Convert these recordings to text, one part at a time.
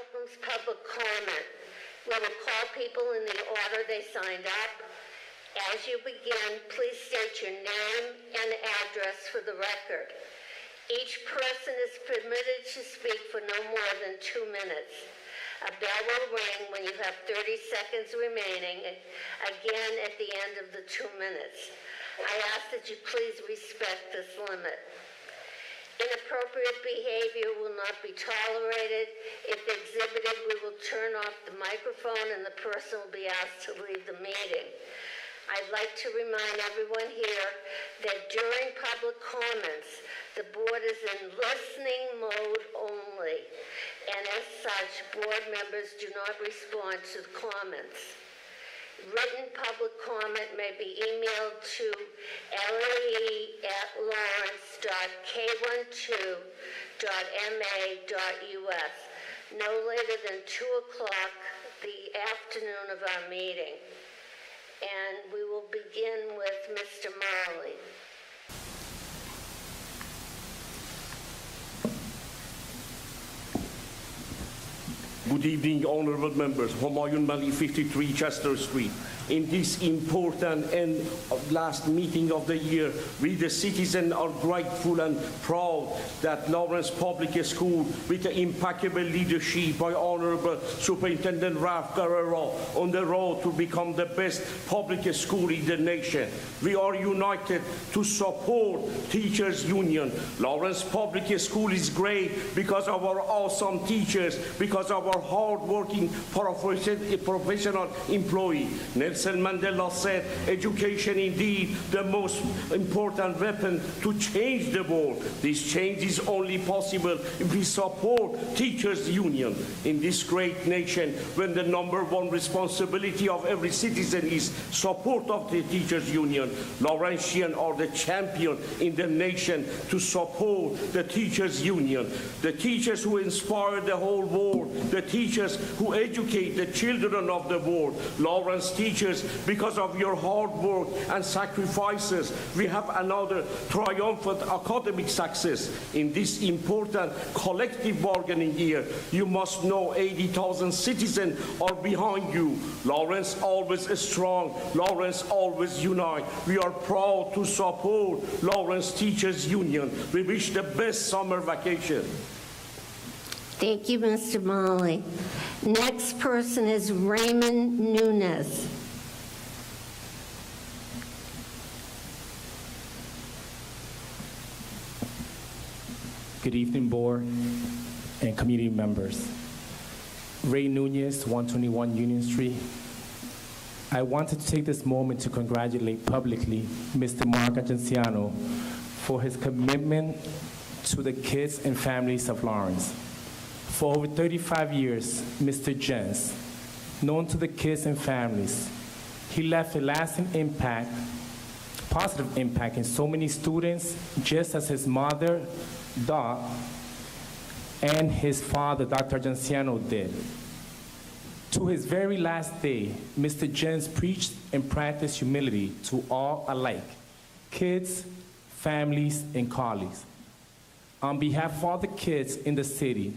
welcomes public comment. We will call people in the order they signed up. As you begin, please state your name and address for the record. Each person is permitted to speak for no more than 2 minutes. A bell will ring when you have 30 seconds remaining, again at the end of the 2 minutes. I ask that you please respect this limit. Inappropriate behavior will not be tolerated. If exhibited, we will turn off the microphone and the person will be asked to leave the meeting. I'd like to remind everyone here that during public comments, the board is in listening mode only, and as such, board members do not respond to the comments. Written public comment may be emailed to lae@lawrence.k12.ma.us no later than 2 o'clock the afternoon of our meeting. And we will begin with Mr. Marley. Good evening, honorable members. Humayun Mali, 53 Chester Street. In this important and last meeting of the year, we the citizens are grateful and proud that Lawrence Public School, with the impeccable leadership by Honorable Superintendent Ralph Guerrero, on the road to become the best public school in the nation. We are united to support Teachers Union. Lawrence Public School is great because of our awesome teachers, because of our hard-working professional employee. Nelson Mandela said, education indeed the most important weapon to change the world. This change is only possible if we support Teachers Union. In this great nation, when the #1 responsibility of every citizen is support of the Teachers Union, Lawrentians are the champion in the nation to support the Teachers Union. The teachers who inspire the whole world, the teachers who educate the children of the world. Lawrence teachers, because of your hard work and sacrifices, we have another triumphant academic success. In this important collective bargaining year, you must know 80,000 citizens are behind you. Lawrence always strong, Lawrence always unite. We are proud to support Lawrence Teachers Union. We wish the best summer vacation. Thank you, Mr. Molly. Next person is Raymond Nunes. Good evening, board and community members. Ray Nunez, 121 Union Street. I wanted to take this moment to congratulate publicly Mr. Mark Agenciano for his commitment to the kids and families of Lawrence. For over 35 years, Mr. Jens, known to the kids and families, he left a lasting impact, positive impact in so many students, just as his mother, Doc, and his father, Dr. Agenciano, did. To his very last day, Mr. Jens preached and practiced humility to all alike, kids, families, and colleagues. On behalf of all the kids in the city,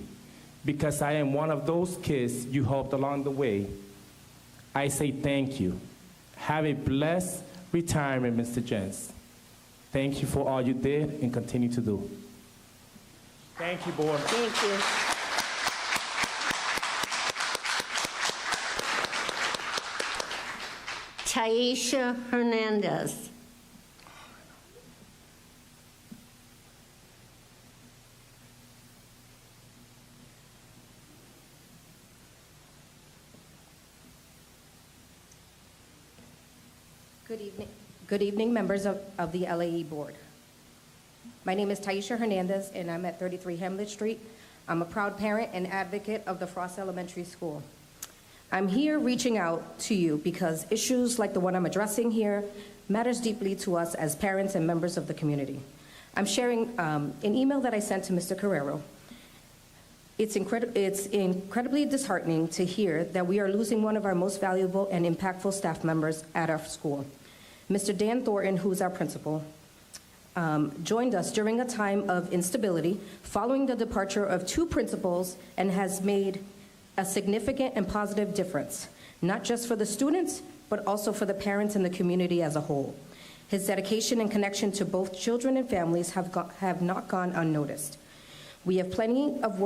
because I am one of those kids you helped along the way, I say thank you. Have a blessed retirement, Mr. Jens. Thank you for all you did and continue to do. Thank you, board. Thank you. Taisha Hernandez. Good evening, members of the LAE board. My name is Taisha Hernandez, and I'm at 33 Hamlet Street. I'm a proud parent and advocate of the Frost Elementary School. I'm here reaching out to you because issues like the one I'm addressing here matters deeply to us as parents and members of the community. I'm sharing an email that I sent to Mr. Carrero. It's incredibly disheartening to hear that we are losing one of our most valuable and impactful staff members at our school. Mr. Dan Thornton, who's our principal, joined us during a time of instability following the departure of 2 principals and has made a significant and positive difference, not just for the students, but also for the parents and the community as a whole. His dedication and connection to both children and families have not gone unnoticed. We have plenty of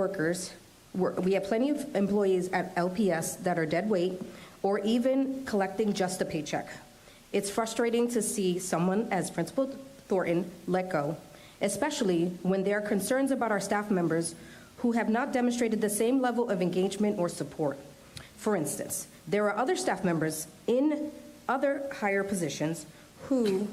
employees at LPS that are dead weight or even collecting just a paycheck. It's frustrating to see someone as Principal Thornton let go, especially when there are concerns about our staff members who have not demonstrated the same level of engagement or support. For instance, there are other staff members in other higher positions who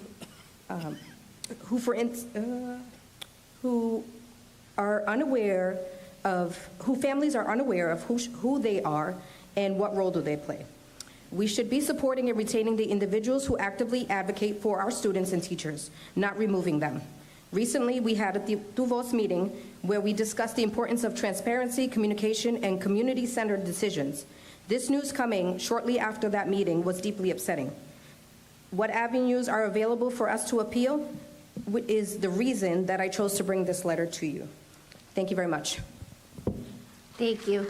are unaware of, who families are unaware of who they are and what role do they play. We should be supporting and retaining the individuals who actively advocate for our students and teachers, not removing them. Recently, we had a Tuvos meeting where we discussed the importance of transparency, communication, and community-centered decisions. This news coming shortly after that meeting was deeply upsetting. What avenues are available for us to appeal is the reason that I chose to bring this letter to you. Thank you very much. Thank you.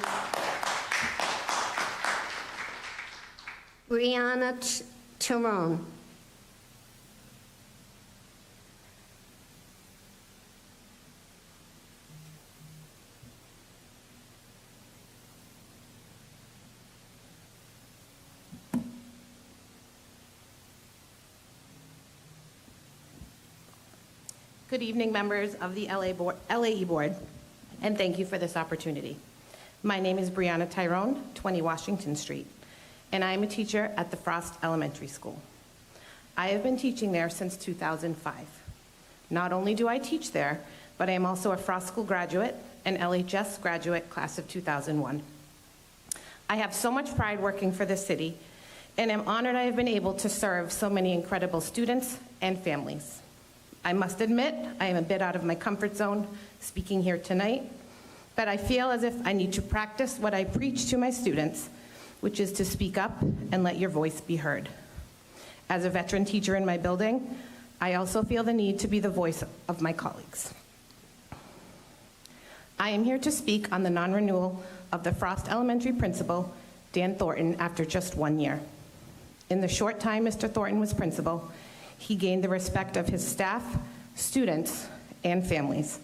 Brianna Tyrone. Good evening, members of the LAE Board, and thank you for this opportunity. My name is Brianna Tyrone, 20 Washington Street, and I am a teacher at the Frost Elementary School. I have been teaching there since 2005. Not only do I teach there, but I am also a Frost School graduate and LHS graduate class of 2001. I have so much pride working for this city, and am honored I have been able to serve so many incredible students and families. I must admit, I am a bit out of my comfort zone speaking here tonight, but I feel as if I need to practice what I preach to my students, which is to speak up and let your voice be heard. As a veteran teacher in my building, I also feel the need to be the voice of my colleagues. I am here to speak on the non-renewal of the Frost Elementary principal, Dan Thornton, after just 1 year. In the short time Mr. Thornton was principal, he gained the respect of his staff, students, and families.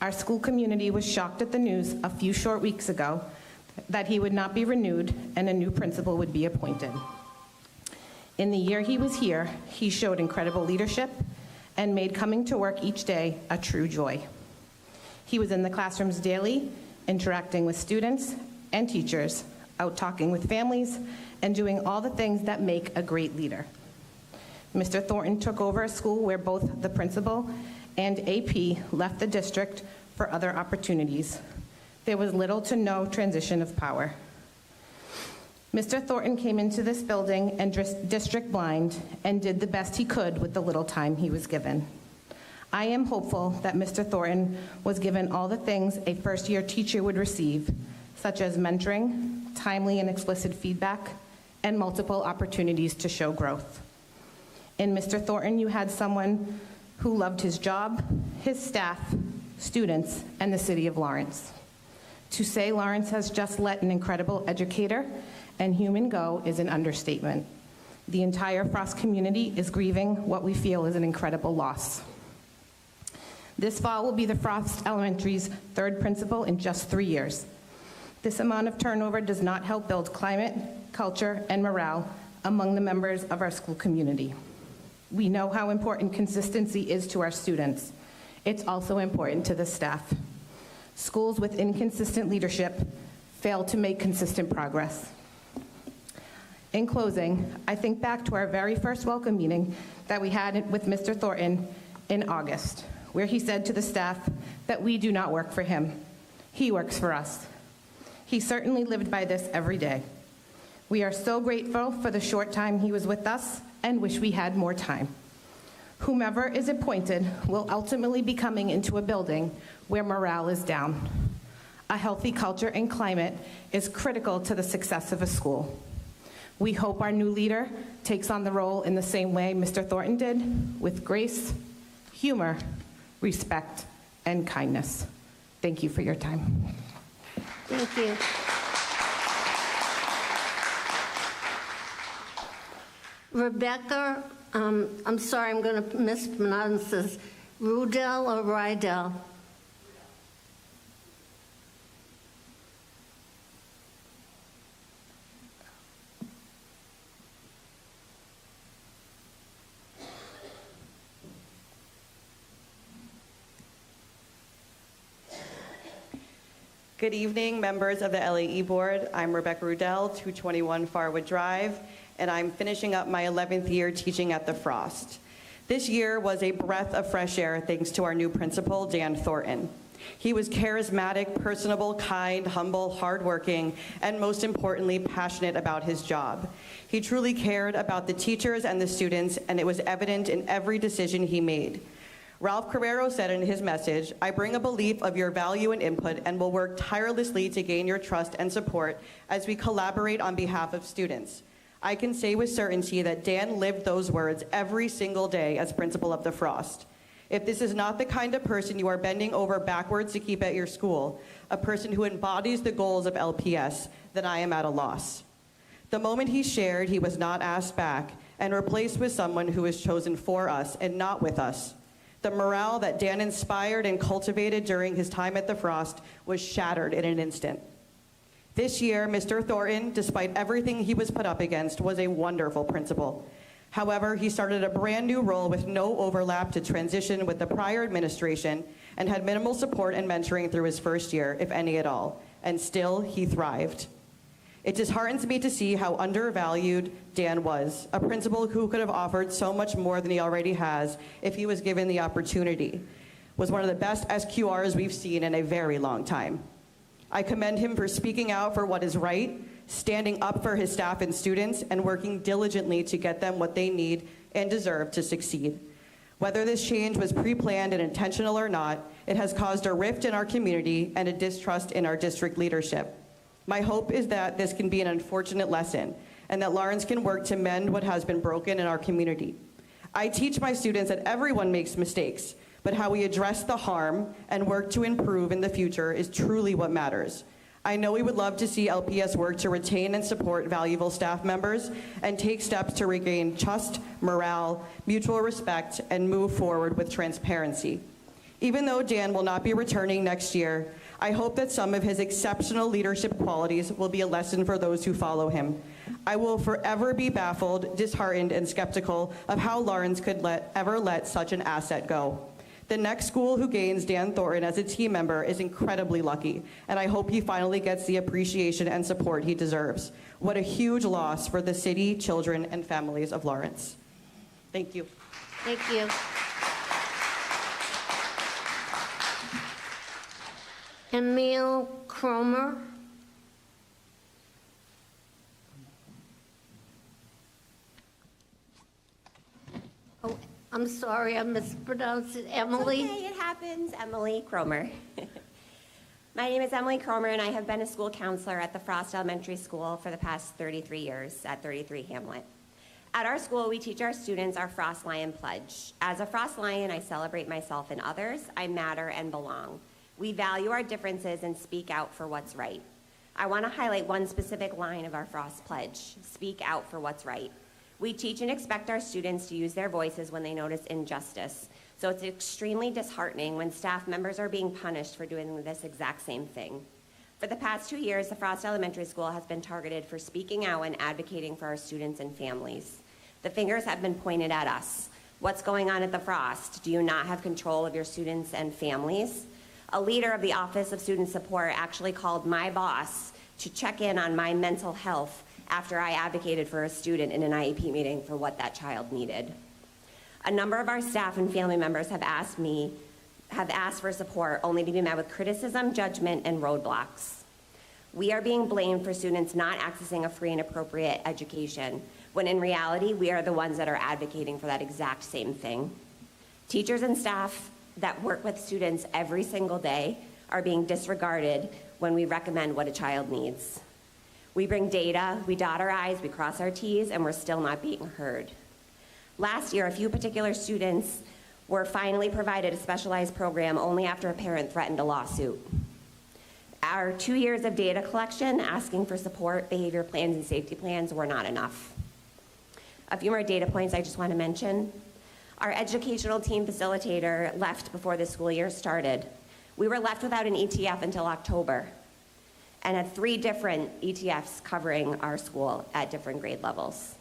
Our school community was shocked at the news a few short weeks ago that he would not be renewed and a new principal would be appointed. In the year he was here, he showed incredible leadership and made coming to work each day a true joy. He was in the classrooms daily, interacting with students and teachers, out talking with families, and doing all the things that make a great leader. Mr. Thornton took over a school where both the principal and AP left the district for other opportunities. There was little to no transition of power. Mr. Thornton came into this building and district blind and did the best he could with the little time he was given. I am hopeful that Mr. Thornton was given all the things a first-year teacher would receive, such as mentoring, timely and explicit feedback, and multiple opportunities to show growth. In Mr. Thornton, you had someone who loved his job, his staff, students, and the city of Lawrence. To say Lawrence has just let an incredible educator and human go is an understatement. The entire Frost community is grieving what we feel is an incredible loss. This fall will be the Frost Elementary's third principal in just 3 years. This amount of turnover does not help build climate, culture, and morale among the members of our school community. We know how important consistency is to our students. It's also important to the staff. Schools with inconsistent leadership fail to make consistent progress. In closing, I think back to our very first welcome meeting that we had with Mr. Thornton in August, where he said to the staff that we do not work for him. He works for us. He certainly lived by this every day. We are so grateful for the short time he was with us and wish we had more time. Whomever is appointed will ultimately be coming into a building where morale is down. A healthy culture and climate is critical to the success of a school. We hope our new leader takes on the role in the same way Mr. Thornton did, with grace, humor, respect, and kindness. Thank you for your time. Thank you. Rebecca, I'm sorry, I'm going to mispronounce this, Rudell or Rydell? Good evening, members of the LAE Board. I'm Rebecca Rudell, 221 Farwood Drive, and I'm finishing up my 11th year teaching at the Frost. This year was a breath of fresh air thanks to our new principal, Dan Thornton. He was charismatic, personable, kind, humble, hardworking, and most importantly, passionate about his job. He truly cared about the teachers and the students, and it was evident in every decision he made. Ralph Carrero said in his message, "I bring a belief of your value and input and will work tirelessly to gain your trust and support as we collaborate on behalf of students." I can say with certainty that Dan lived those words every single day as principal of the Frost. If this is not the kind of person you are bending over backwards to keep at your school, a person who embodies the goals of LPS, then I am at a loss. The moment he shared, he was not asked back and replaced with someone who was chosen for us and not with us. The morale that Dan inspired and cultivated during his time at the Frost was shattered in an instant. This year, Mr. Thornton, despite everything he was put up against, was a wonderful principal. However, he started a brand new role with no overlap to transition with the prior administration and had minimal support and mentoring through his first year, if any at all, and still he thrived. It disheartens me to see how undervalued Dan was, a principal who could have offered so much more than he already has if he was given the opportunity. Was one of the best SQRs we've seen in a very long time. I commend him for speaking out for what is right, standing up for his staff and students, and working diligently to get them what they need and deserve to succeed. Whether this change was pre-planned and intentional or not, it has caused a rift in our community and a distrust in our district leadership. My hope is that this can be an unfortunate lesson and that Lawrence can work to mend what has been broken in our community. I teach my students that everyone makes mistakes, but how we address the harm and work to improve in the future is truly what matters. I know we would love to see LPS work to retain and support valuable staff members and take steps to regain trust, morale, mutual respect, and move forward with transparency. Even though Dan will not be returning next year, I hope that some of his exceptional leadership qualities will be a lesson for those who follow him. I will forever be baffled, disheartened, and skeptical of how Lawrence could ever let such an asset go. The next school who gains Dan Thornton as a team member is incredibly lucky, and I hope he finally gets the appreciation and support he deserves. What a huge loss for the city, children, and families of Lawrence. Thank you. Thank you. Emil Cromer. Oh, I'm sorry, I mispronounced it. Emily? It's okay, it happens. Emily Cromer. My name is Emily Cromer, and I have been a school counselor at the Frost Elementary School for the past 33 years at 33 Hamlet. At our school, we teach our students our Frost Lion Pledge. As a Frost Lion, I celebrate myself and others. I matter and belong. We value our differences and speak out for what's right. I want to highlight one specific line of our Frost Pledge: speak out for what's right. We teach and expect our students to use their voices when they notice injustice. So it's extremely disheartening when staff members are being punished for doing this exact same thing. For the past 2 years, the Frost Elementary School has been targeted for speaking out and advocating for our students and families. The fingers have been pointed at us. What's going on at the Frost? Do you not have control of your students and families? A leader of the Office of Student Support actually called my boss to check in on my mental health after I advocated for a student in an IEP meeting for what that child needed. A number of our staff and family members have asked for support only to be met with criticism, judgment, and roadblocks. We are being blamed for students not accessing a free and appropriate education, when in reality, we are the ones that are advocating for that exact same thing. Teachers and staff that work with students every single day are being disregarded when we recommend what a child needs. We bring data, we dot our I's, we cross our T's, and we're still not being heard. Last year, a few particular students were finally provided a specialized program only after a parent threatened a lawsuit. Our 2 years of data collection, asking for support, behavior plans, and safety plans were not enough. A few more data points I just want to mention. Our educational team facilitator left before the school year started. We were left without an ETF until October and had 3 different ETFs covering our school at different grade levels.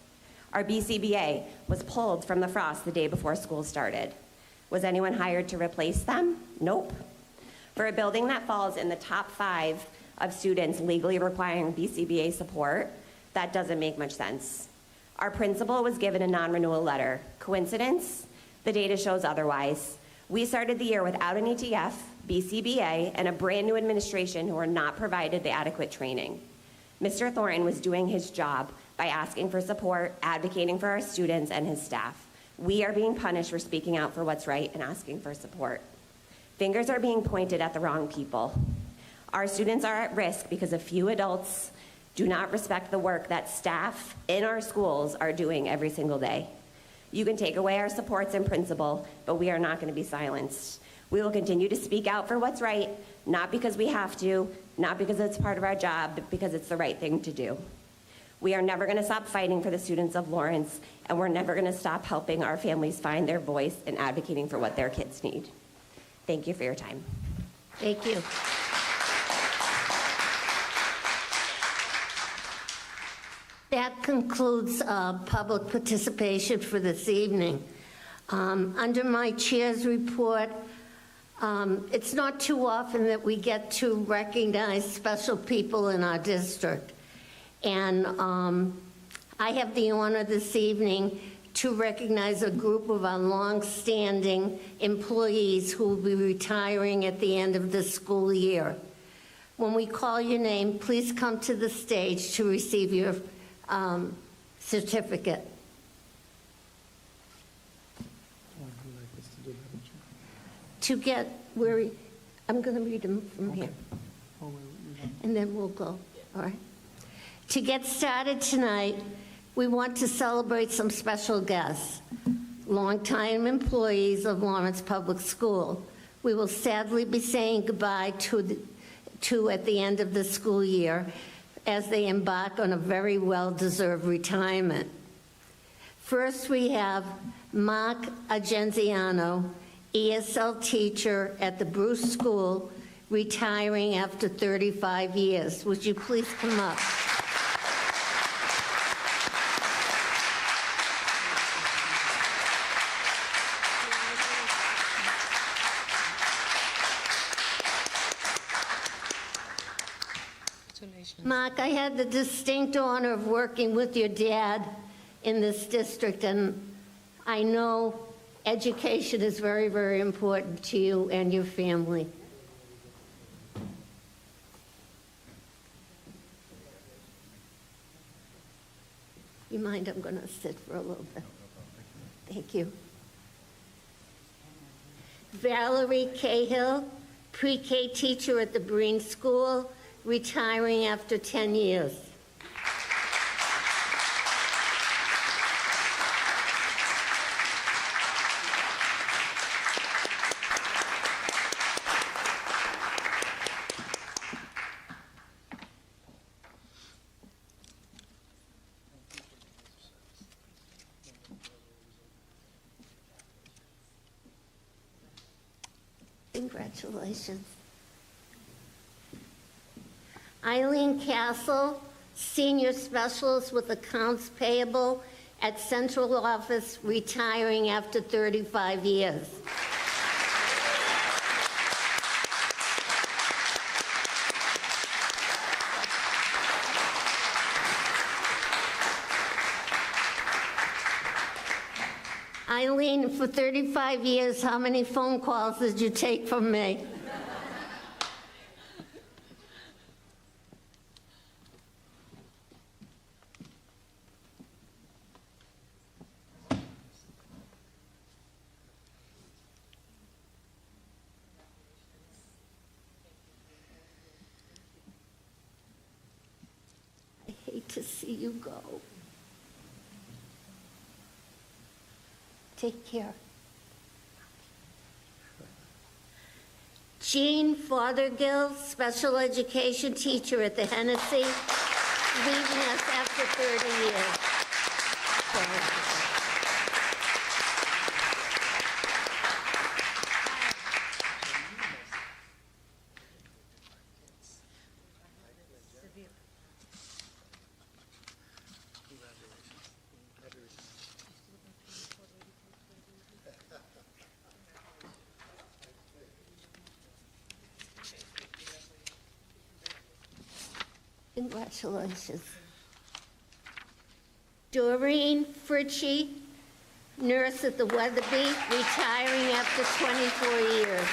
Our BCBA was pulled from the Frost the day before school started. Was anyone hired to replace them? Nope. For a building that falls in the top 5 of students legally requiring BCBA support, that doesn't make much sense. Our principal was given a non-renewal letter. Coincidence? The data shows otherwise. We started the year without an ETF, BCBA, and a brand new administration who were not provided the adequate training. Mr. Thornton was doing his job by asking for support, advocating for our students and his staff. We are being punished for speaking out for what's right and asking for support. Fingers are being pointed at the wrong people. Our students are at risk because a few adults do not respect the work that staff in our schools are doing every single day. You can take away our supports and principle, but we are not going to be silenced. We will continue to speak out for what's right, not because we have to, not because it's part of our job, but because it's the right thing to do. We are never going to stop fighting for the students of Lawrence, and we're never going to stop helping our families find their voice and advocating for what their kids need. Thank you for your time. Thank you. That concludes public participation for this evening. Under my chair's report, it's not too often that we get to recognize special people in our district. And I have the honor this evening to recognize a group of our long-standing employees who will be retiring at the end of the school year. When we call your name, please come to the stage to receive your certificate. To get where, I'm going to read them from here, and then we'll go, all right? To get started tonight, we want to celebrate some special guests, longtime employees of Lawrence Public School. We will sadly be saying goodbye to at the end of the school year as they embark on a very well-deserved retirement. First, we have Mark Agenziano, ESL teacher at the Bruce School, retiring after 35 years. Would you please come up? Mark, I had the distinct honor of working with your dad in this district, and I know education is very, very important to you and your family. You mind? I'm going to sit for a little bit. Thank you. Valerie Cahill, pre-K teacher at the Breen School, retiring after 10 years. Congratulations. Eileen Castle, Senior Specialist with Accounts Payable at Central Office, retiring after 35 years. Eileen, for 35 years, how many phone calls did you take from me? I hate to see you go. Take care. Jean Fothergill, special education teacher at the Hennessy, leaving us after 30 years. Congratulations. Doreen Fritchie, nurse at the Weatherby, retiring after 24 years.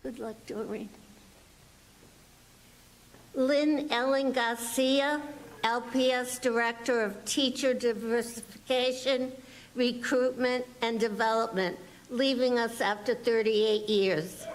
Good luck, Doreen. Lynn Ellen Garcia, LPS Director of Teacher Diversification, Recruitment, and Development, leaving us after 38 years.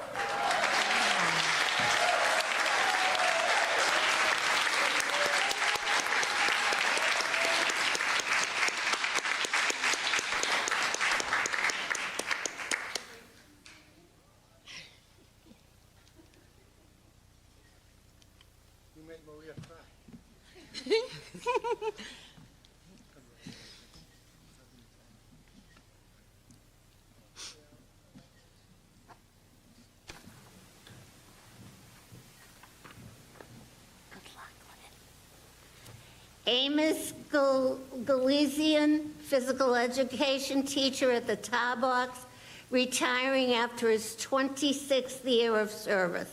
Amos Galesian, physical education teacher at the Tar Box, retiring after his 26th year of service.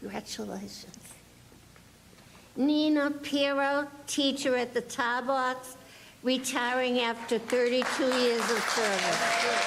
Congratulations. Nina Pirro, teacher at the Tar Box, retiring after 32 years of service.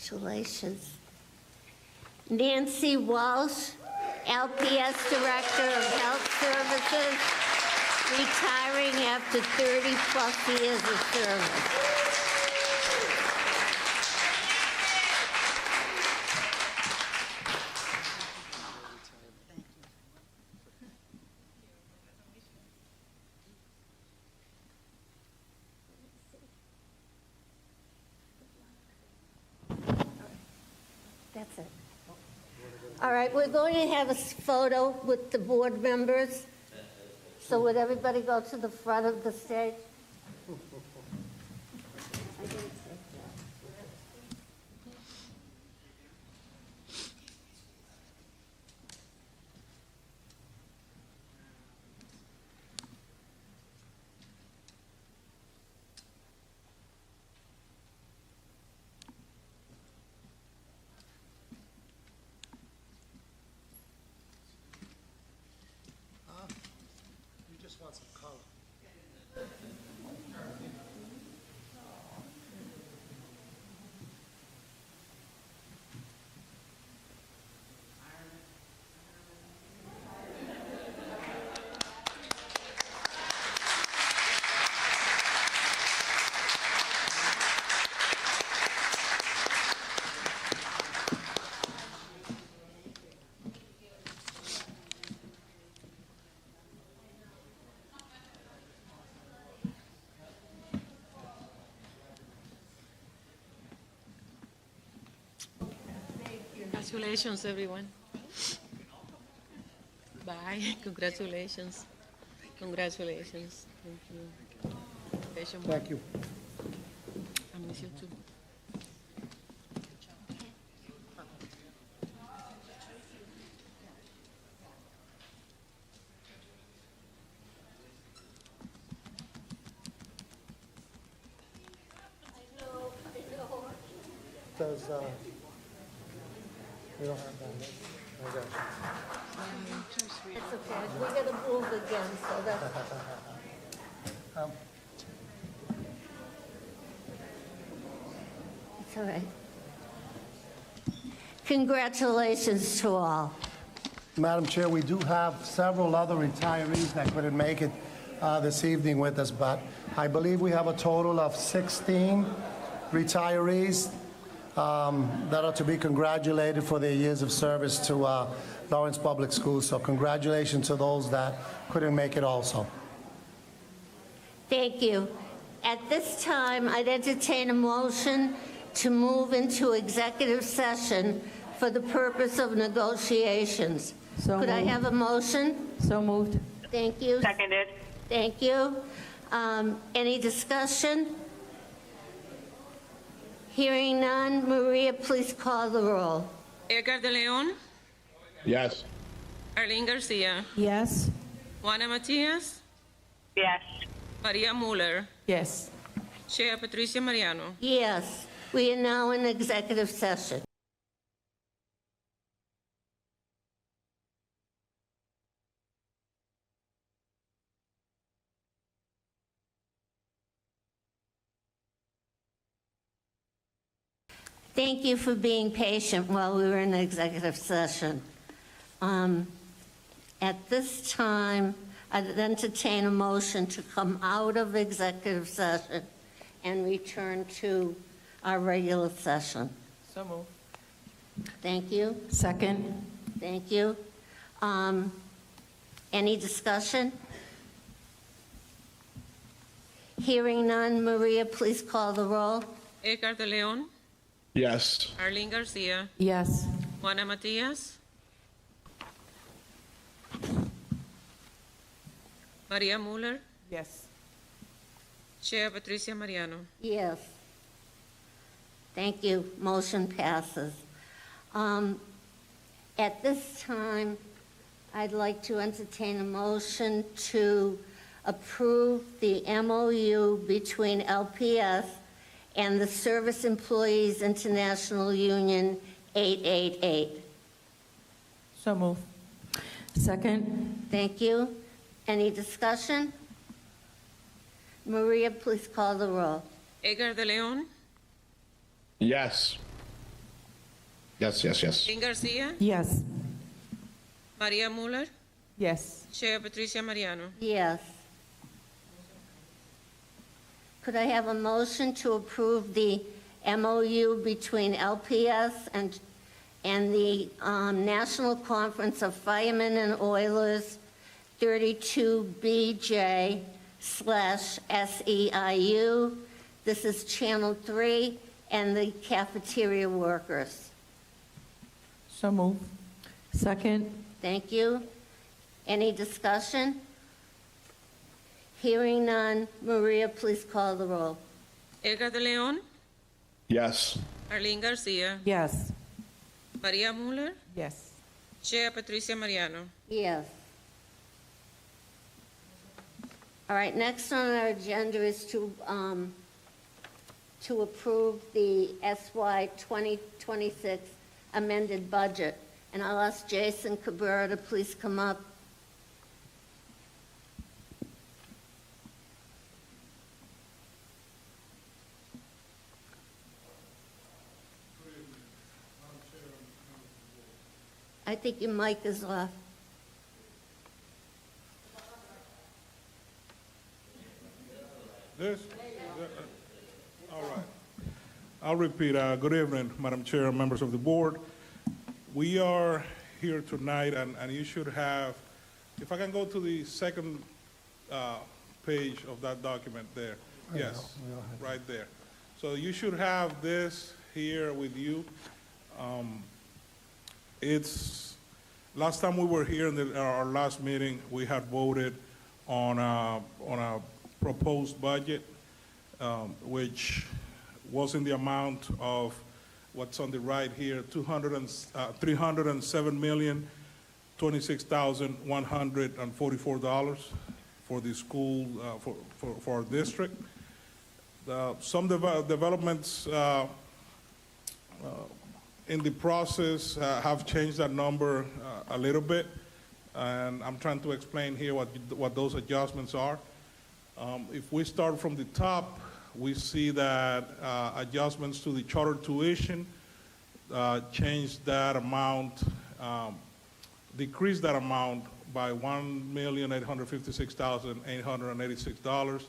Congratulations. Nancy Walsh, LPS Director of Health Services, retiring after 30-plus years of service. That's it. All right, we're going to have a photo with the board members. So would everybody go to the front of the stage? You just want some color. Congratulations, everyone. Bye. Congratulations. Congratulations. Thank you. Patient Thank you. I miss you too. Does, we don't have that. I got you. It's okay, we gotta move again, so that's, it's all right. Congratulations to all. Madam Chair, we do have several other retirees that couldn't make it this evening with us, but I believe we have a total of 16 retirees that are to be congratulated for their years of service to Lawrence Public Schools. So congratulations to those that couldn't make it also. Thank you. At this time, I'd entertain a motion to move into executive session for the purpose of negotiations. So Could I moved. have a motion? So moved. Thank you. Seconded. Thank you. Any discussion? Hearing none, Maria, please call the roll. Edgar de Leon, Yes. Arlene Garcia, Yes. Juana Matias, Yes. Maria Muller, Yes. Chair Patricia Mariano. Yes, we are now in executive session. Thank you for being patient while we were in executive session. At this time, I'd entertain a motion to come out of executive session and return to our regular session. So moved. Thank you. Second. Thank you. Any discussion? Hearing none, Maria, please call the roll. Edgar de Leon, Yes. Arlene Garcia, Yes. Juana Matias, Maria Muller, Yes. Chair Patricia Mariano. Yes. Thank you. Motion passes. At this time, I'd like to entertain a motion to approve the MOU between LPS and the Service Employees International Union 888. So moved. Second. Thank you. Any discussion? Maria, please call the roll. Edgar de Leon, Yes. Yes, yes, yes. Arlene Garcia, Yes. Maria Muller, Yes. Chair Patricia Mariano. Yes. Could I have a motion to approve the MOU between LPS and the National Conference of Firemen and Oilers 32BJ/SEIU? This is Channel 3 and the cafeteria workers. So moved. Second. Thank you. Any discussion? Hearing none, Maria, please call the roll. Edgar de Leon, Yes. Arlene Garcia, Yes. Maria Muller, Yes. Chair Patricia Mariano. Yes. All right, next on our agenda is to approve the SY 2026 amended budget. And I'll ask Jason Cabrera to please come up. I think your mic is off. This? All right. I'll repeat. Good evening, Madam Chair, members of the board. We are here tonight, and you should have, if I can go to the second page of that document there. Yes, right there. So you should have this here with you. Last time we were here in our last meeting, we had voted on a proposed budget, which was in the amount of what's on the right here, $307,026,144 for the school, for our district. Some developments in the process have changed that number a little bit, and I'm trying to explain here what those adjustments are. If we start from the top, we see that adjustments to the charter tuition changed that amount, decreased that amount by $1,856,886,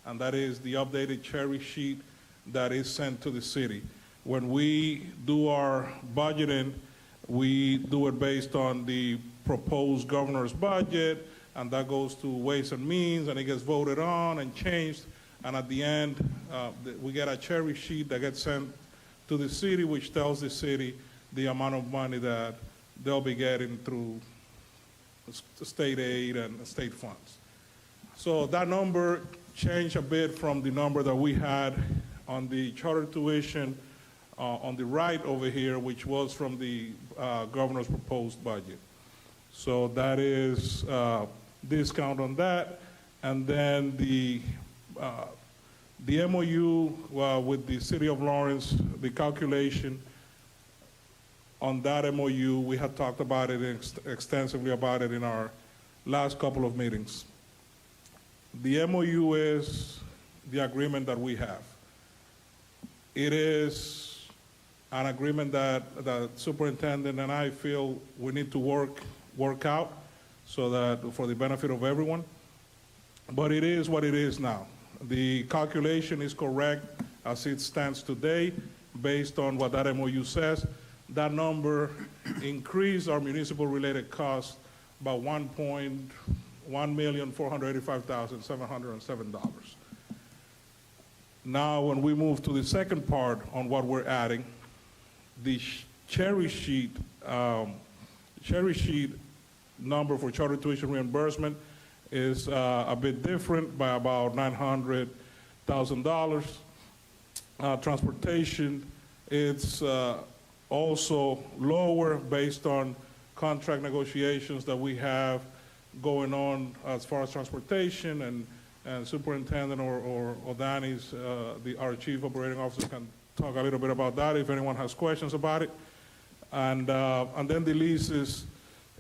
and that is the updated cherry sheet that is sent to the city. When we do our budgeting, we do it based on the proposed governor's budget, and that goes to Ways and Means, and it gets voted on and changed, and at the end, we get a cherry sheet that gets sent to the city, which tells the city the amount of money that they'll be getting through state aid and state funds. So that number changed a bit from the number that we had on the charter tuition on the right over here, which was from the governor's proposed budget. So that is discount on that. And then the MOU with the City of Lawrence, the calculation on that MOU, we had talked about it extensively about it in our last couple of meetings. The MOU is the agreement that we have. It is an agreement that the superintendent and I feel we need to work out so that for the benefit of everyone. But it is what it is now. The calculation is correct as it stands today based on what that MOU says. That number increased our municipal related costs by $1,485,707. Now, when we move to the second part on what we're adding, the cherry sheet number for charter tuition reimbursement is a bit different by about $900,000. Transportation, it's also lower based on contract negotiations that we have going on as far as transportation, and Superintendent or O'Dani's, our Chief Operating Officer, can talk a little bit about that if anyone has questions about it. And then the leases,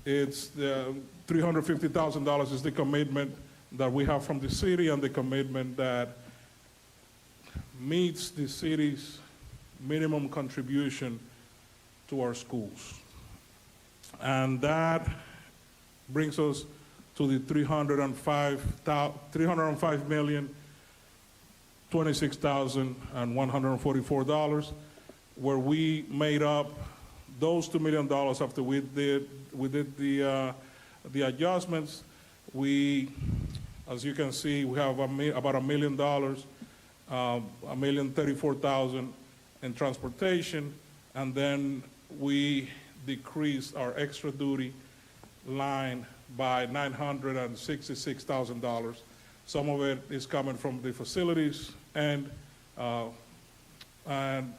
it's the $350,000 is the commitment that we have from the city, and the commitment that meets the city's minimum contribution to our schools. And that brings us to the $305,026,144, where we made up those $2 million after we did the adjustments. We, as you can see, we have about $1 million, $1,034,000 in transportation, and then we decreased our extra duty line by $966,000. Some of it is coming from the facilities and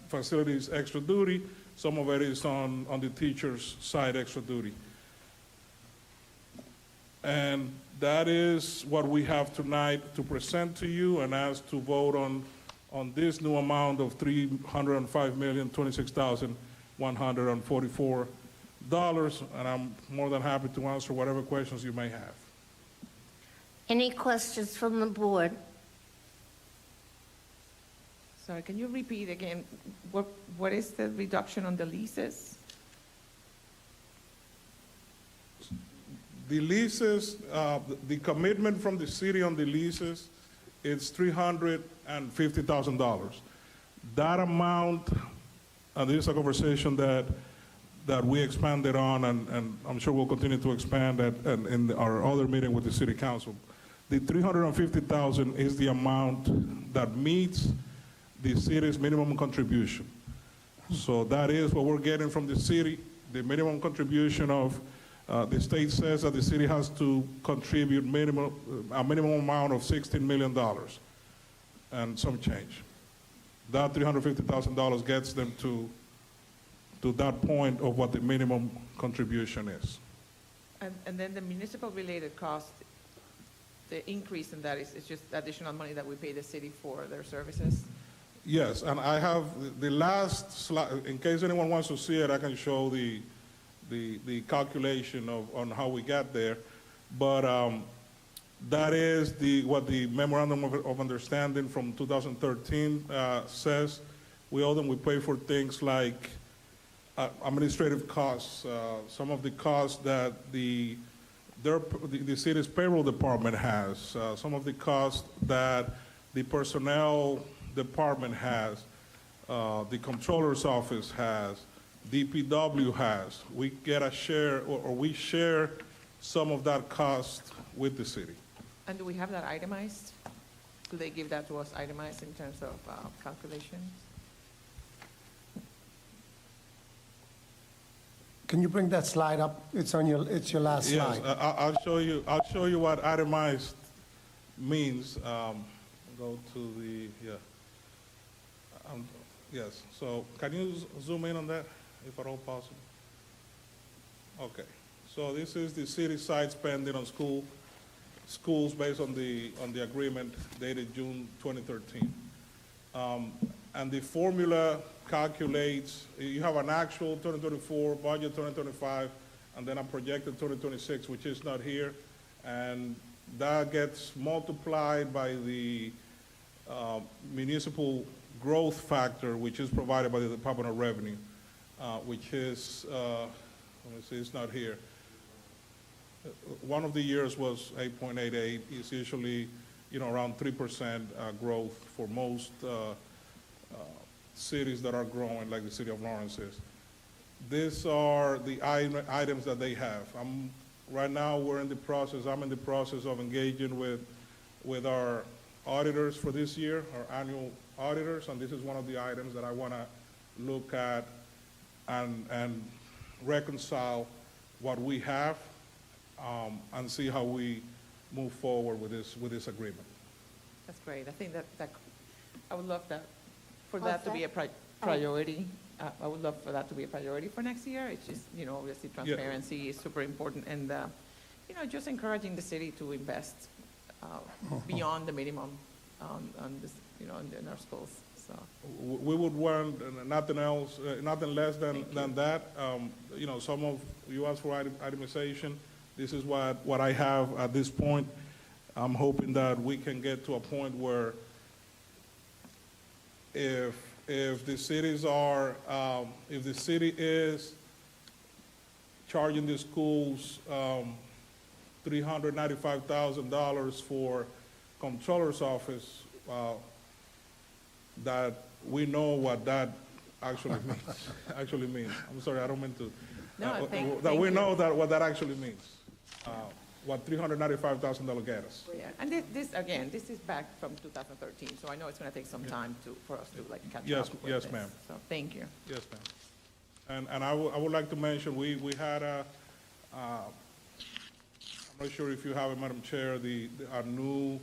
facilities extra duty. Some of it is on the teacher's side extra duty. And that is what we have tonight to present to you and ask to vote on this new amount of $305,026,144. And I'm more than happy to answer whatever questions you may have. Any questions from the board? Sorry, can you repeat again? What is the reduction on the leases? The leases, the commitment from the city on the leases, it's $350,000. That amount, and this is a conversation that we expanded on, and I'm sure we'll continue to expand that in our other meeting with the city council. The $350,000 is the amount that meets the city's minimum contribution. So that is what we're getting from the city, the minimum contribution of The state says that the city has to contribute a minimum amount of $16 million and some change. That $350,000 gets them to that point of what the minimum contribution is. And then the municipal-related cost, the increase in that is just additional money that we pay the city for their services? Yes, and I have the last slide, in case anyone wants to see it, I can show the calculation on how we got there. But that is what the memorandum of understanding from 2013 says. We pay for things like administrative costs, some of the costs that the city's payroll department has, some of the costs that the personnel department has, the controller's office has, DPW has. We get a share, or we share some of that cost with the city. And do we have that itemized? Do they give that to us itemized in terms of calculations? Can you bring that slide up? It's your last slide. Yes, I'll show you what itemized means. Go to the, yes. So can you zoom in on that, if at all possible? Okay. So this is the city side spending on schools based on the agreement dated June 2013. And the formula calculates, you have an actual 2024, budget 2025, and then a projected 2026, which is not here. And that gets multiplied by the municipal growth factor, which is provided by the Department of Revenue, which is, let me see, it's not here. One of the years was 8.88. It's usually, around 3% growth for most cities that are growing, like the city of Lawrence is. These are the items that they have. Right now, I'm in the process of engaging with our auditors for this year, our annual auditors, and this is one of the items that I want to look at and reconcile what we have and see how we move forward with this agreement. That's great. I think that I would love that, for that to be a priority. I would love for that to be a priority for next year. It's just, obviously transparency is super important, and, just encouraging the city to invest beyond the minimum on this, in our schools. So we would want nothing else, nothing less than that. Some of you asked for itemization. This is what I have at this point. I'm hoping that we can get to a point where if the cities are, if the city is charging the schools $395,000 for controller's office, that we know what that actually means. I'm sorry, I don't mean to. No, that we know that what that actually means. What $395,000 get us. Yeah, and this is back from 2013, so I know it's going to take some time for us to catch up with Yes, this. ma'am. So thank you. Yes, ma'am. And I would like to mention, we had I'm not sure if you have it, Madam Chair, our new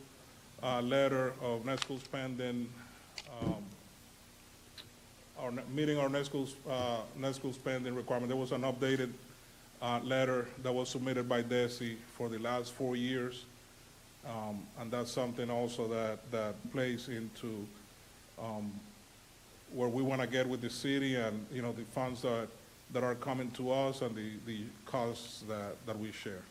letter of net school spending, meeting our net school spending requirement. There was an updated letter that was submitted by DESI for the last 4 years, and that's something also that plays into where we want to get with the city, and the funds that are coming to us and the costs that we share.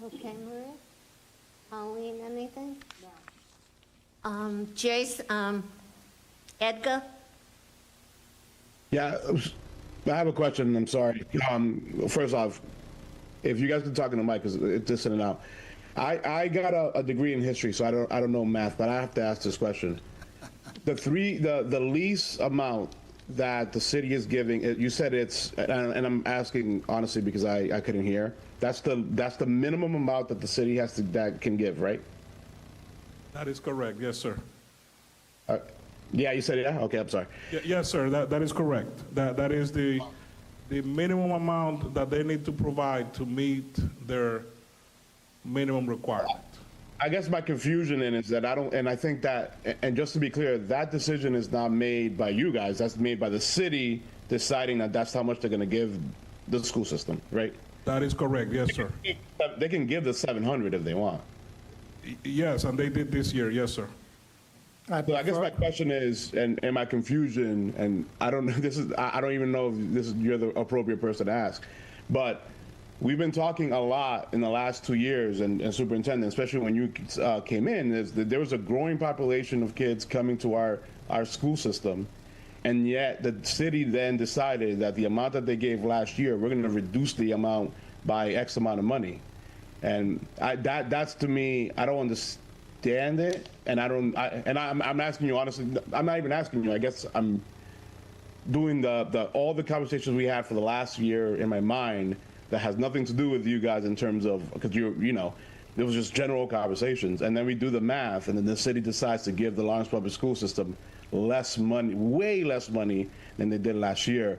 Okay, Maria? Pauline, anything? No. Jason, Edgar? Yeah, I have a question. I'm sorry. First off, if you guys can talk in the mic, because it's just in and out. I got a degree in history, so I don't know math, but I have to ask this question. The lease amount that the city is giving, you said it's, and I'm asking honestly because I couldn't hear. That's the minimum amount that the city that can give, right? That is correct. Yes, sir. Yeah, you said yeah? Okay, I'm sorry. Yes, sir, that is correct. That is the minimum amount that they need to provide to meet their minimum requirement. I guess my confusion in is that I don't, and I think that, and just to be clear, that decision is not made by you guys. That's made by the city deciding that that's how much they're going to give the school system, right? That is correct, yes, sir. They can give the 700 if they want. Yes, and they did this year, yes, sir. So I guess my question is, and my confusion, and I don't know, I don't even know if you're the appropriate person to ask, but we've been talking a lot in the last 2 years, and Superintendent, especially when you came in, is that there was a growing population of kids coming to our school system, and yet the city then decided that the amount that they gave last year, we're going to reduce the amount by X amount of money. And that's to me, I don't understand it, and I'm asking you honestly. I'm not even asking you. I guess I'm doing all the conversations we had for the last year in my mind that has nothing to do with you guys in terms of, because it was just general conversations, and then we do the math, and then the city decides to give the Lawrence Public School System less money, way less money than they did last year.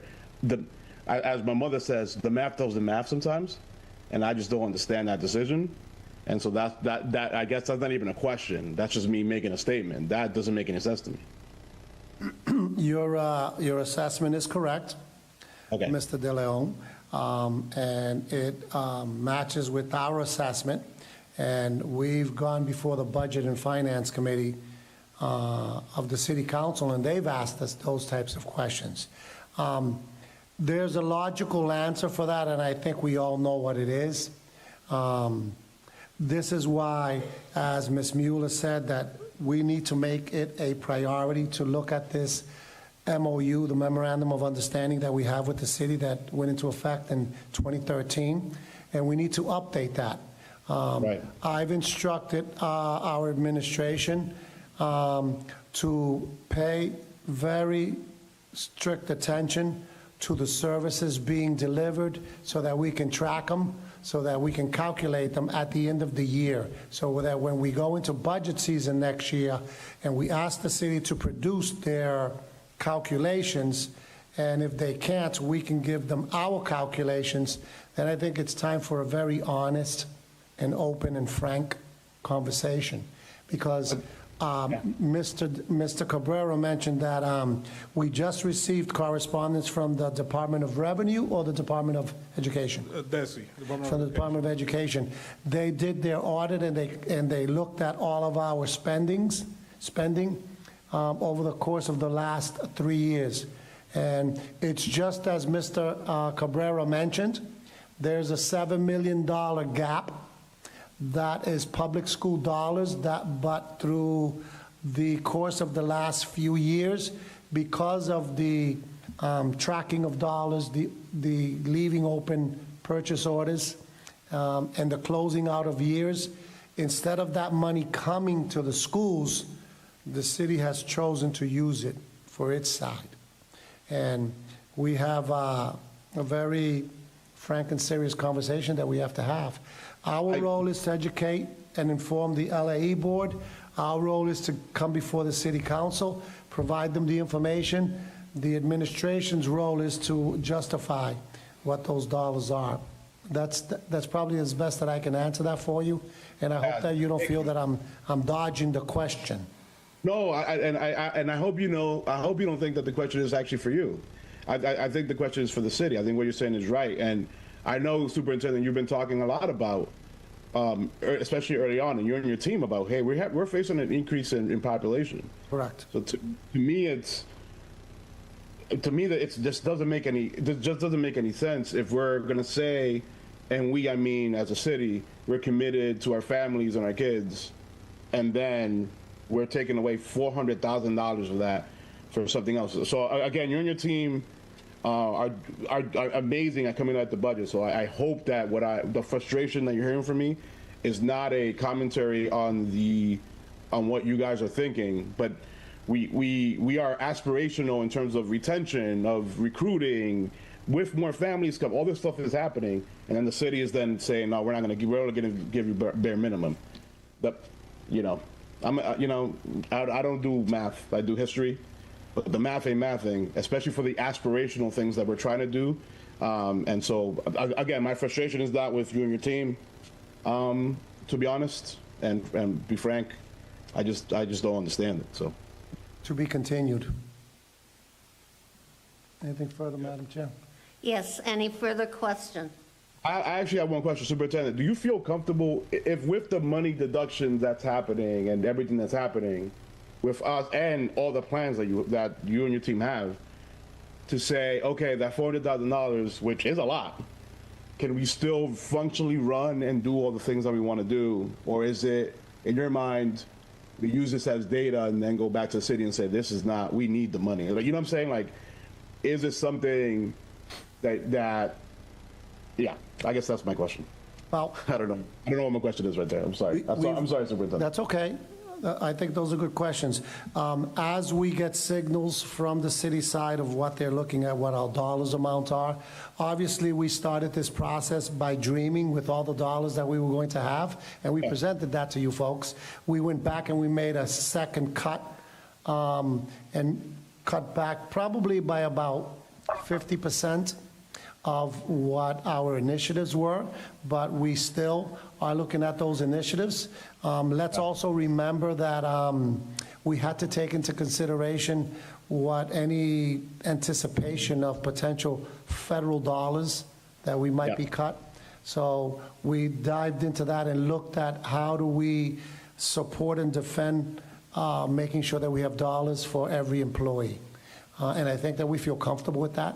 As my mother says, the math does the math sometimes, and I just don't understand that decision. And so that I guess that's not even a question. That's just me making a statement. That doesn't make any sense to me. Your assessment is correct, Okay. Mr. De Leon, and it matches with our assessment. And we've gone before the Budget and Finance Committee of the City Council, and they've asked us those types of questions. There's a logical answer for that, and I think we all know what it is. This is why, as Ms. Mueller said, that we need to make it a priority to look at this MOU, the Memorandum of Understanding that we have with the city that went into effect in 2013, and we need to update that. Right. I've instructed our administration to pay very strict attention to the services being delivered so that we can track them, so that we can calculate them at the end of the year, so that when we go into budget season next year and we ask the city to produce their calculations, and if they can't, we can give them our calculations, then I think it's time for a very honest and open and frank conversation. Because Mr. Cabrera mentioned that we just received correspondence from the Department of Revenue or the Department of Education? DESI. From the Department of Education. They did their audit and they looked at all of our spending over the course of the last 3 years. And it's just as Mr. Cabrera mentioned, there's a $7 million gap that is public school dollars, but through the course of the last few years, because of the tracking of dollars, the leaving open purchase orders, and the closing out of years, instead of that money coming to the schools, the city has chosen to use it for its side. And we have a very frank and serious conversation that we have to have. Our role is to educate and inform the LAE board. Our role is to come before the city council, provide them the information. The administration's role is to justify what those dollars are. That's probably as best that I can answer that for you, and I hope that you don't feel that I'm dodging the question. No, I hope you know. I hope you don't think that the question is actually for you. I think the question is for the city. I think what you're saying is right, and I know, Superintendent, you've been talking a lot about, especially early on, and you and your team about, hey, we're facing an increase in population. Correct. So to me, it just doesn't make any sense if we're gonna say, and I mean as a city, we're committed to our families and our kids, and then we're taking away $400,000 of that for something else. So again, you and your team are amazing at coming at the budget. So I hope that the frustration that you're hearing from me is not a commentary on what you guys are thinking, but we are aspirational in terms of retention, of recruiting, with more families come. All this stuff is happening, and then the city is then saying, no, we're only going to give you bare minimum. But I don't do math. I do history, but the math ain't mathing, especially for the aspirational things that we're trying to do. And so, again, my frustration is not with you and your team, to be honest, and be frank. I just don't understand it. So, To be continued. Anything further, Madam Chair? Yes, any further question? I actually have one question, Superintendent. Do you feel comfortable if with the money deduction that's happening and everything that's happening with us and all the plans that you and your team have to say, okay, that $400,000, which is a lot, can we still functionally run and do all the things that we want to do? Or is it, in your mind, we use this as data and then go back to the city and say, this is not, we need the money? Like, you know what I'm saying? Like, is it something that yeah, I guess that's my question. Well, I don't know what my question is right there. I'm sorry. I'm sorry, Superintendent. that's okay. I think those are good questions. As we get signals from the city side of what they're looking at, what our dollars amount are, obviously we started this process by dreaming with all the dollars that we were going to have, and we presented that to you folks. We went back and we made a second cut and cut back probably by about 50% of what our initiatives were, but we still are looking at those initiatives. Let's also remember that we had to take into consideration what any anticipation of potential federal dollars that we might be cut. So we dived into that and looked at how do we support and defend making sure that we have dollars for every employee. And I think that we feel comfortable with that.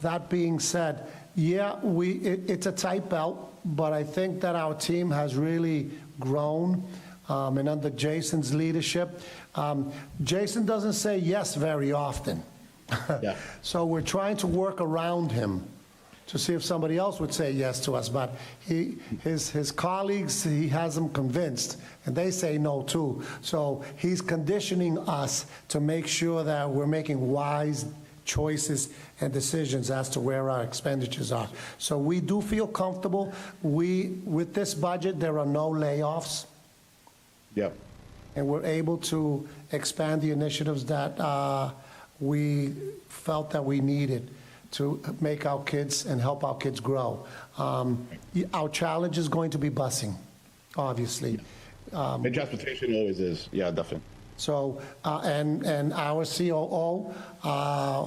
That being said, yeah, it's a tight belt, but I think that our team has really grown, and under Jason's leadership. Jason doesn't say yes very often. Yeah. So we're trying to work around him to see if somebody else would say yes to us, but his colleagues, he has them convinced, and they say no too. So he's conditioning us to make sure that we're making wise choices and decisions as to where our expenditures are. So we do feel comfortable. With this budget, there are no layoffs. Yep. And we're able to expand the initiatives that we felt that we needed to make our kids and help our kids grow. Our challenge is going to be busing, obviously. And transportation always is. Yeah, definitely. So, and our COO,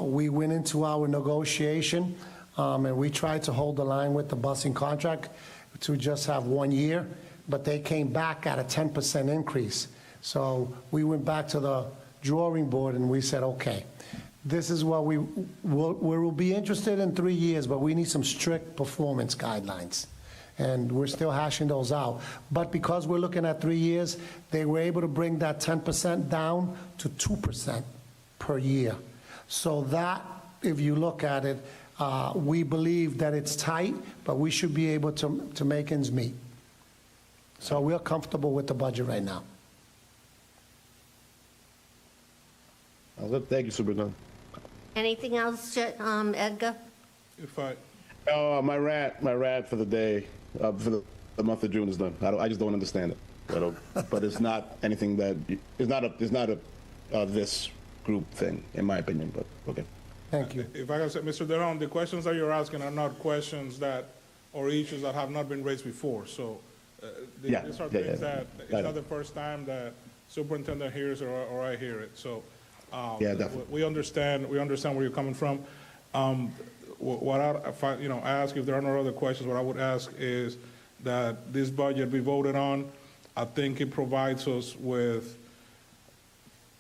we went into our negotiation, and we tried to hold the line with the busing contract to just have 1 year, but they came back at a 10% increase. So we went back to the drawing board and we said, okay, this is what we will be interested in 3 years, but we need some strict performance guidelines. And we're still hashing those out. But because we're looking at 3 years, they were able to bring that 10% down to 2% per year. So that, if you look at it, we believe that it's tight, but we should be able to make ends meet. So we're comfortable with the budget right now. Thank you, Superintendent. Anything else, Edgar? If I, my rant for the day, for the month of June is done. I just don't understand it. But it's not anything that it's not a this group thing, in my opinion. But okay. Thank you. if I can say, Mr. Deron, the questions that you're asking are not questions or issues that have not been raised before. So these are things that it's not the first time that superintendent hears or I hear it. So definitely. we understand where you're coming from. What I ask, if there are no other questions, what I would ask is that this budget be voted on. I think it provides us with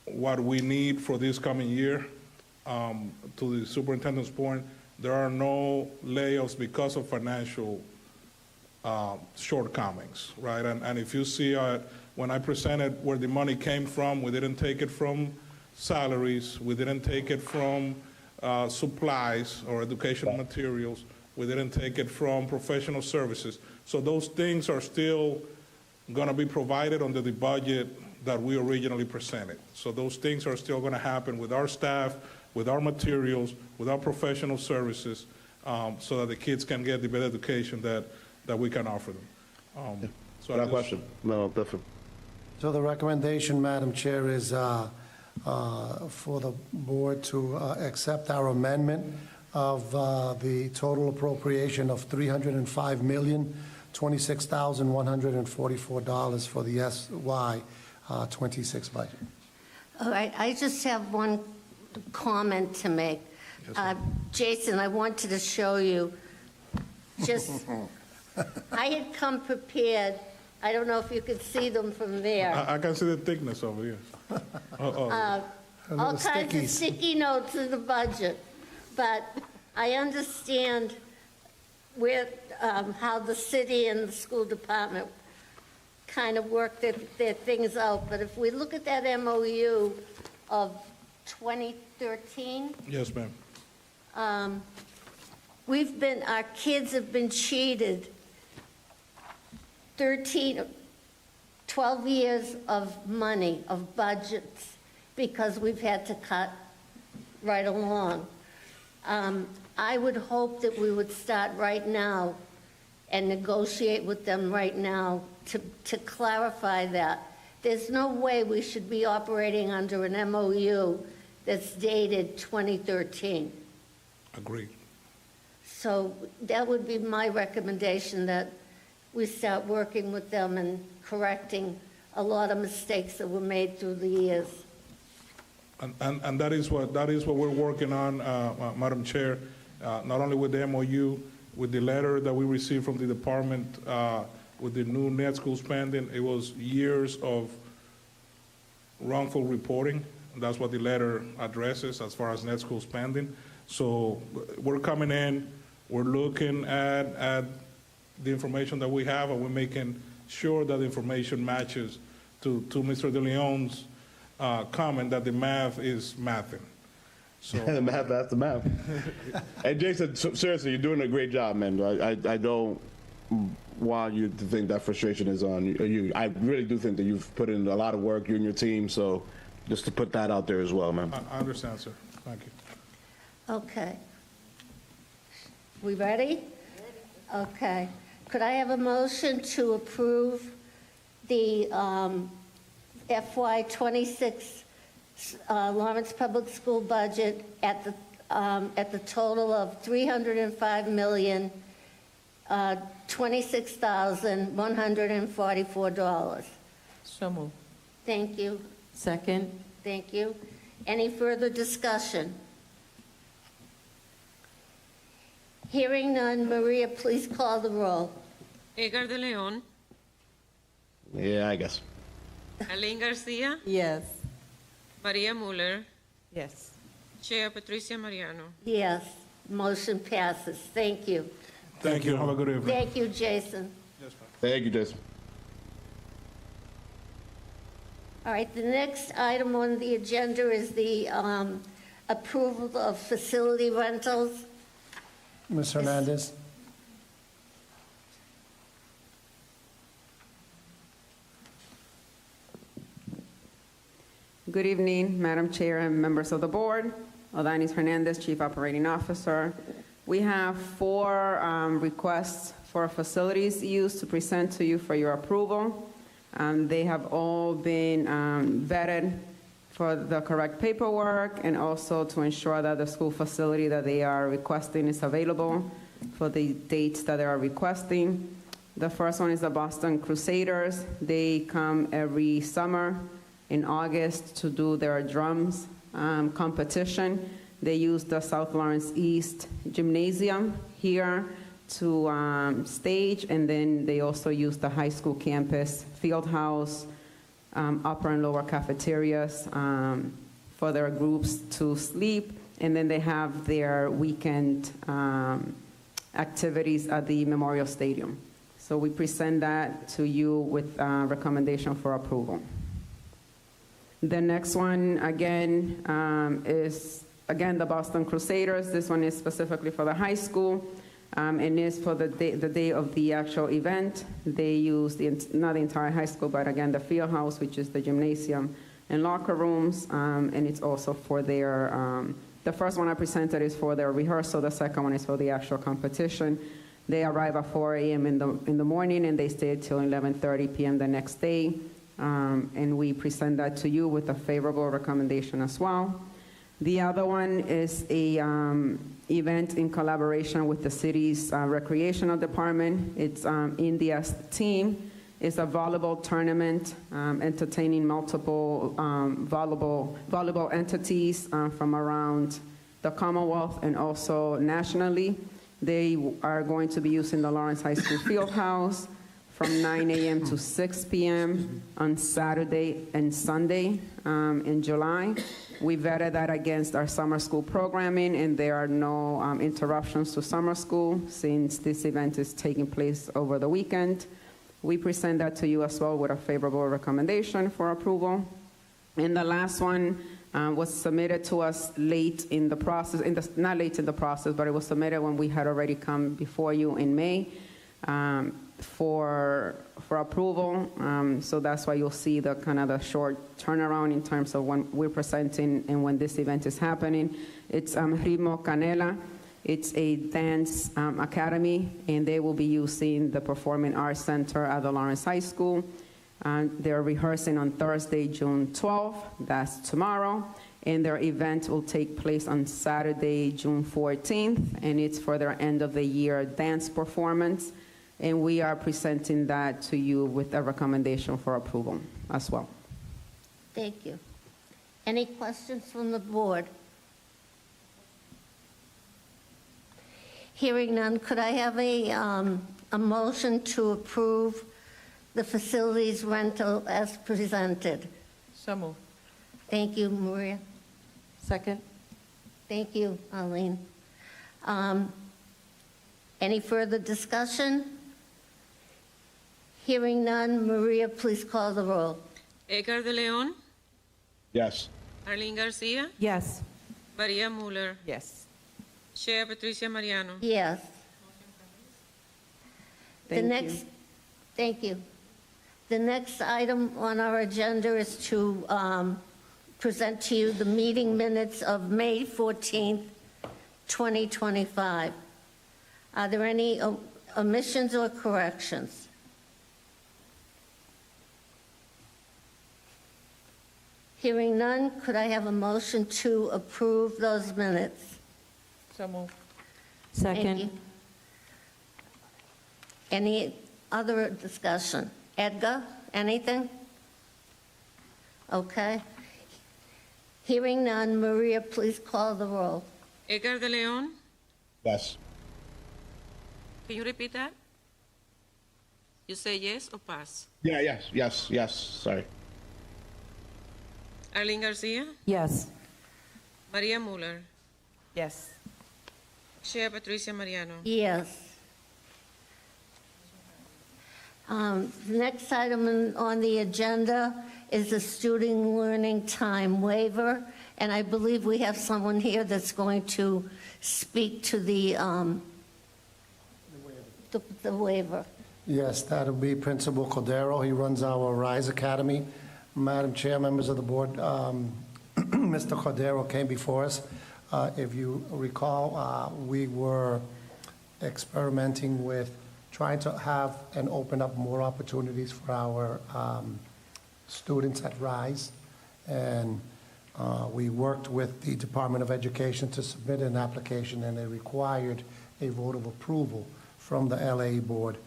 what we need for this coming year. To the superintendent's point, there are no layoffs because of financial shortcomings, right? And if you see when I presented where the money came from, we didn't take it from salaries, we didn't take it from supplies or educational materials. We didn't take it from professional services. So those things are still going to be provided under the budget that we originally presented. So those things are still going to happen with our staff, with our materials, with our professional services, so that the kids can get the better education that we can offer them. Without question. No, definitely. So the recommendation, Madam Chair, is for the board to accept our amendment of the total appropriation of $305,026,144 for the SY 26 budget. All right, I just have one comment to make. Jason, I wanted to show you, I had come prepared. I don't know if you could see them from there. I can see the thickness of it, yes. All kinds of sticky notes in the budget, but I understand how the city and the school department kind of work their things out. But if we look at that MOU of 2013, Yes, ma'am. our kids have been cheated 12 years of money, of budgets, because we've had to cut right along. I would hope that we would start right now and negotiate with them right now to clarify that. There's no way we should be operating under an MOU that's dated 2013. Agreed. So that would be my recommendation, that we start working with them and correcting a lot of mistakes that were made through the years. And that is what we're working on, Madam Chair, not only with the MOU, with the letter that we received from the department with the new net school spending. It was years of wrongful reporting. That's what the letter addresses as far as net school spending. So we're coming in, we're looking at the information that we have, and we're making sure that the information matches to Mr. De Leon's comment that the math is mathing. So The math, that's the math. Hey, Jason, seriously, you're doing a great job, man. I don't want you to think that frustration is on you. I really do think that you've put in a lot of work, you and your team, so just to put that out there as well, man. I understand, sir. Thank you. Okay. We ready? Okay. Could I have a motion to approve the FY26 Lawrence Public School budget at the total of $305,026,144? So moved. Thank you. Second. Thank you. Any further discussion? Hearing none, Maria, please call the roll. Edgar de Leon, Yeah, I guess. Alain Garcia, Yes. Maria Muller, Yes. Chair Patricia Mariano. Yes, motion passes. Thank you. Thank you. Have a good evening. Thank you, Jason. Thank you, Jason. All right, the next item on the agenda is the approval of facility rentals. Ms. Hernandez? Good evening, Madam Chair and members of the board. Odanis Hernandez, Chief Operating Officer. We have 4 requests for facilities use to present to you for your approval. They have all been vetted for the correct paperwork and also to ensure that the school facility that they are requesting is available for the dates that they are requesting. The first one is the Boston Crusaders. They come every summer in August to do their drums competition. They use the South Lawrence East Gymnasium here to stage, and then they also use the high school campus, field house, upper and lower cafeterias for their groups to sleep, and then they have their weekend activities at the Memorial Stadium. So we present that to you with recommendation for approval. The next one, again, is, again, the Boston Crusaders. This one is specifically for the high school, and is for the day of the actual event. They use, not the entire high school, but again, the field house, which is the gymnasium and locker rooms, and it's also for their, the first one I presented is for their rehearsal, the second one is for the actual competition. They arrive at 4 a.m. in the morning, and they stay till 11:30 p.m. the next day. and we present that to you with a favorable recommendation as well. The other one is a event in collaboration with the city's recreational department. It's India's Team. It's a volleyball tournament entertaining multiple volleyball entities from around the Commonwealth and also nationally. They are going to be using the Lawrence High School field house from 9 a.m. to 6 p.m. on Saturday and Sunday in July. We vetted that against our summer school programming, and there are no interruptions to summer school since this event is taking place over the weekend. We present that to you as well with a favorable recommendation for approval. And the last one was submitted to us late in the process, not late in the process, but it was submitted when we had already come before you in May for approval. So that's why you'll see the kind of the short turnaround in terms of when we're presenting and when this event is happening. It's Ritmo Canela. It's a dance academy, and they will be using the Performing Arts Center at the Lawrence High School. They're rehearsing on Thursday, June 12th, that's tomorrow, and their event will take place on Saturday, June 14th, and it's for their end of the year dance performance, and we are presenting that to you with a recommendation for approval as well. Thank you. Any questions from the board? Hearing none, could I have a motion to approve the facilities rental as presented? So moved. Thank you, Maria. Second. Thank you, Arlene. Any further discussion? Hearing none, Maria, please call the roll. Edgar de Leon, Yes. Arlene Garcia, Yes. Maria Muller, Yes. Chair Patricia Mariano. Yes. Thank you. Thank you. The next item on our agenda is to present to you the meeting minutes of May 14th, 2025. Are there any omissions or corrections? Hearing none, could I have a motion to approve those minutes? So moved. Thank you. Any other discussion? Edgar, anything? Okay. Hearing none, Maria, please call the roll. Edgar de Leon, Yes. can you repeat that? You say yes or pass? Yeah, yes. Sorry. Arlene Garcia, Yes. Maria Muller, Yes. Chair Patricia Mariano. Yes. The next item on the agenda is the student learning time waiver, and I believe we have someone here that's going to speak to the waiver. Yes, that'll be Principal Cordero. He runs our RISE Academy. Madam Chair, members of the board, Mr. Cordero came before us. If you recall, we were experimenting with trying to have and open up more opportunities for our students at RISE. And we worked with the Department of Education to submit an application, and it required a vote of approval from the LAE board.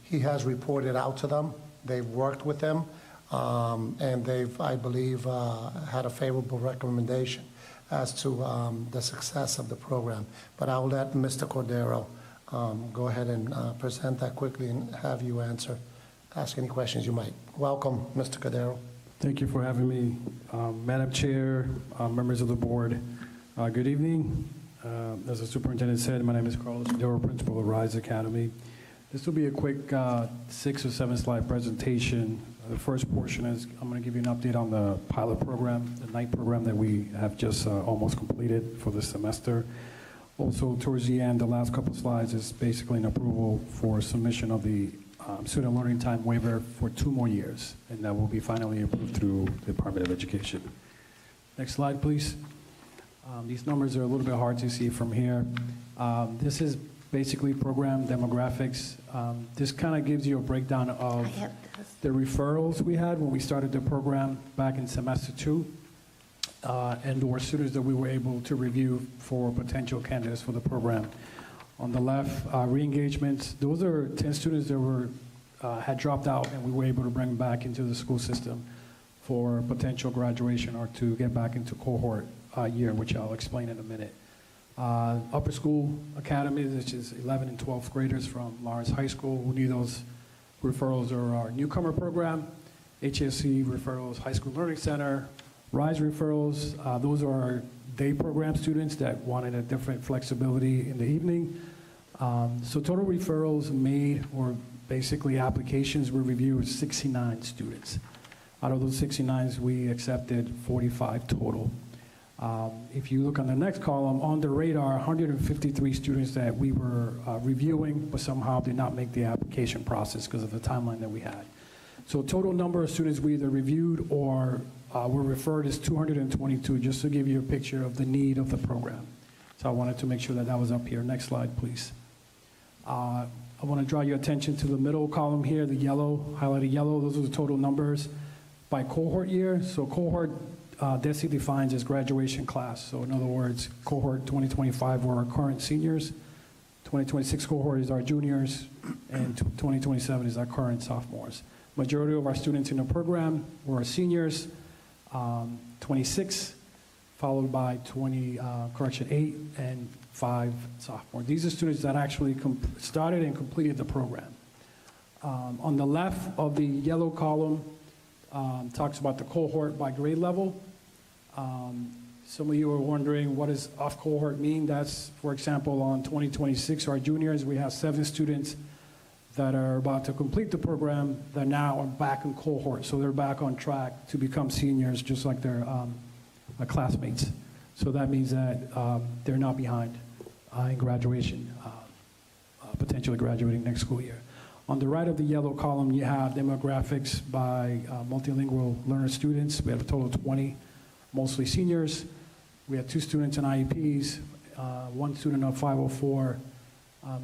He has reported out to them. They've worked with them, and they've, I believe, had a favorable recommendation as to the success of the program. But I'll let Mr. Cordero go ahead and present that quickly and have you ask any questions you might. Welcome, Mr. Cordero. Thank you for having me. Madam Chair, members of the board, good evening. As the superintendent said, my name is Carlos Cordero, principal of RISE Academy. This will be a quick 6 or 7 slide presentation. The first portion is I'm going to give you an update on the pilot program, the night program that we have just almost completed for this semester. Also, towards the end, the last couple slides is basically an approval for submission of the student learning time waiver for 2 more years, and that will be finally approved through the Department of Education. Next slide, please. These numbers are a little bit hard to see from here. This is basically program demographics. This kind of gives you a breakdown of the referrals we had when we started the program back in semester 2, and/or students that we were able to review for potential candidates for the program. On the left, re-engagements. Those are 10 students that were had dropped out, and we were able to bring them back into the school system for potential graduation or to get back into cohort year, which I'll explain in a minute. Upper school academies, which is 11th and 12th graders from Lawrence High School who need those referrals, are our newcomer program. HSC referrals, High School Learning Center, RISE referrals. Those are our day program students that wanted a different flexibility in the evening. So total referrals made, or basically applications we reviewed, 69 students. Out of those 69s, we accepted 45 total. If you look on the next column, on the radar, 153 students that we were reviewing, but somehow did not make the application process because of the timeline that we had. So total number of students we either reviewed or were referred is 222, just to give you a picture of the need of the program. So I wanted to make sure that that was up here. Next slide, please. I want to draw your attention to the middle column here, the yellow, highlighted yellow. Those are the total numbers by cohort year. So cohort, DESE defines as graduation class. So in other words, cohort 2025 were our current seniors, 2026 cohort is our juniors, and 2027 is our current sophomores. Majority of our students in the program were seniors, 26, followed by 8 and 5 sophomores. These are students that actually started and completed the program. On the left of the yellow column, talks about the cohort by grade level. Some of you are wondering, what does off cohort mean? That's, for example, on 2026, our juniors, we have 7 students that are about to complete the program that now are back in cohort. So they're back on track to become seniors just like their classmates. So that means that they're not behind in graduation, potentially graduating next school year. On the right of the yellow column, you have demographics by multilingual learner students. We have a total of 20, mostly seniors. We had 2 students in IEPs, 1 student on 504.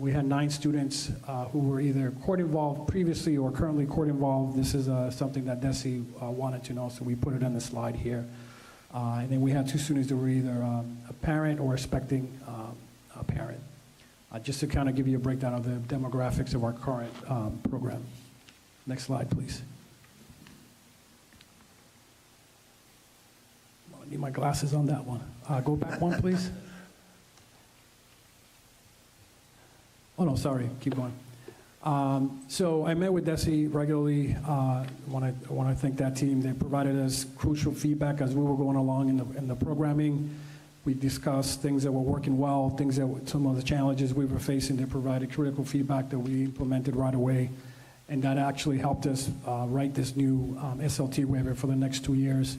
We had 9 students who were either court involved previously or currently court involved. This is something that DESE wanted to know, so we put it on the slide here. And then we had 2 students that were either a parent or expecting a parent. Just to kind of give you a breakdown of the demographics of our current program. Next slide, please. I need my glasses on that one. Go back one, please. Oh, no, sorry, keep going. So I met with DESE regularly. I want to thank that team. They provided us crucial feedback as we were going along in the programming. We discussed things that were working well, things that some of the challenges we were facing. They provided critical feedback that we implemented right away, and that actually helped us write this new SLT waiver for the next 2 years.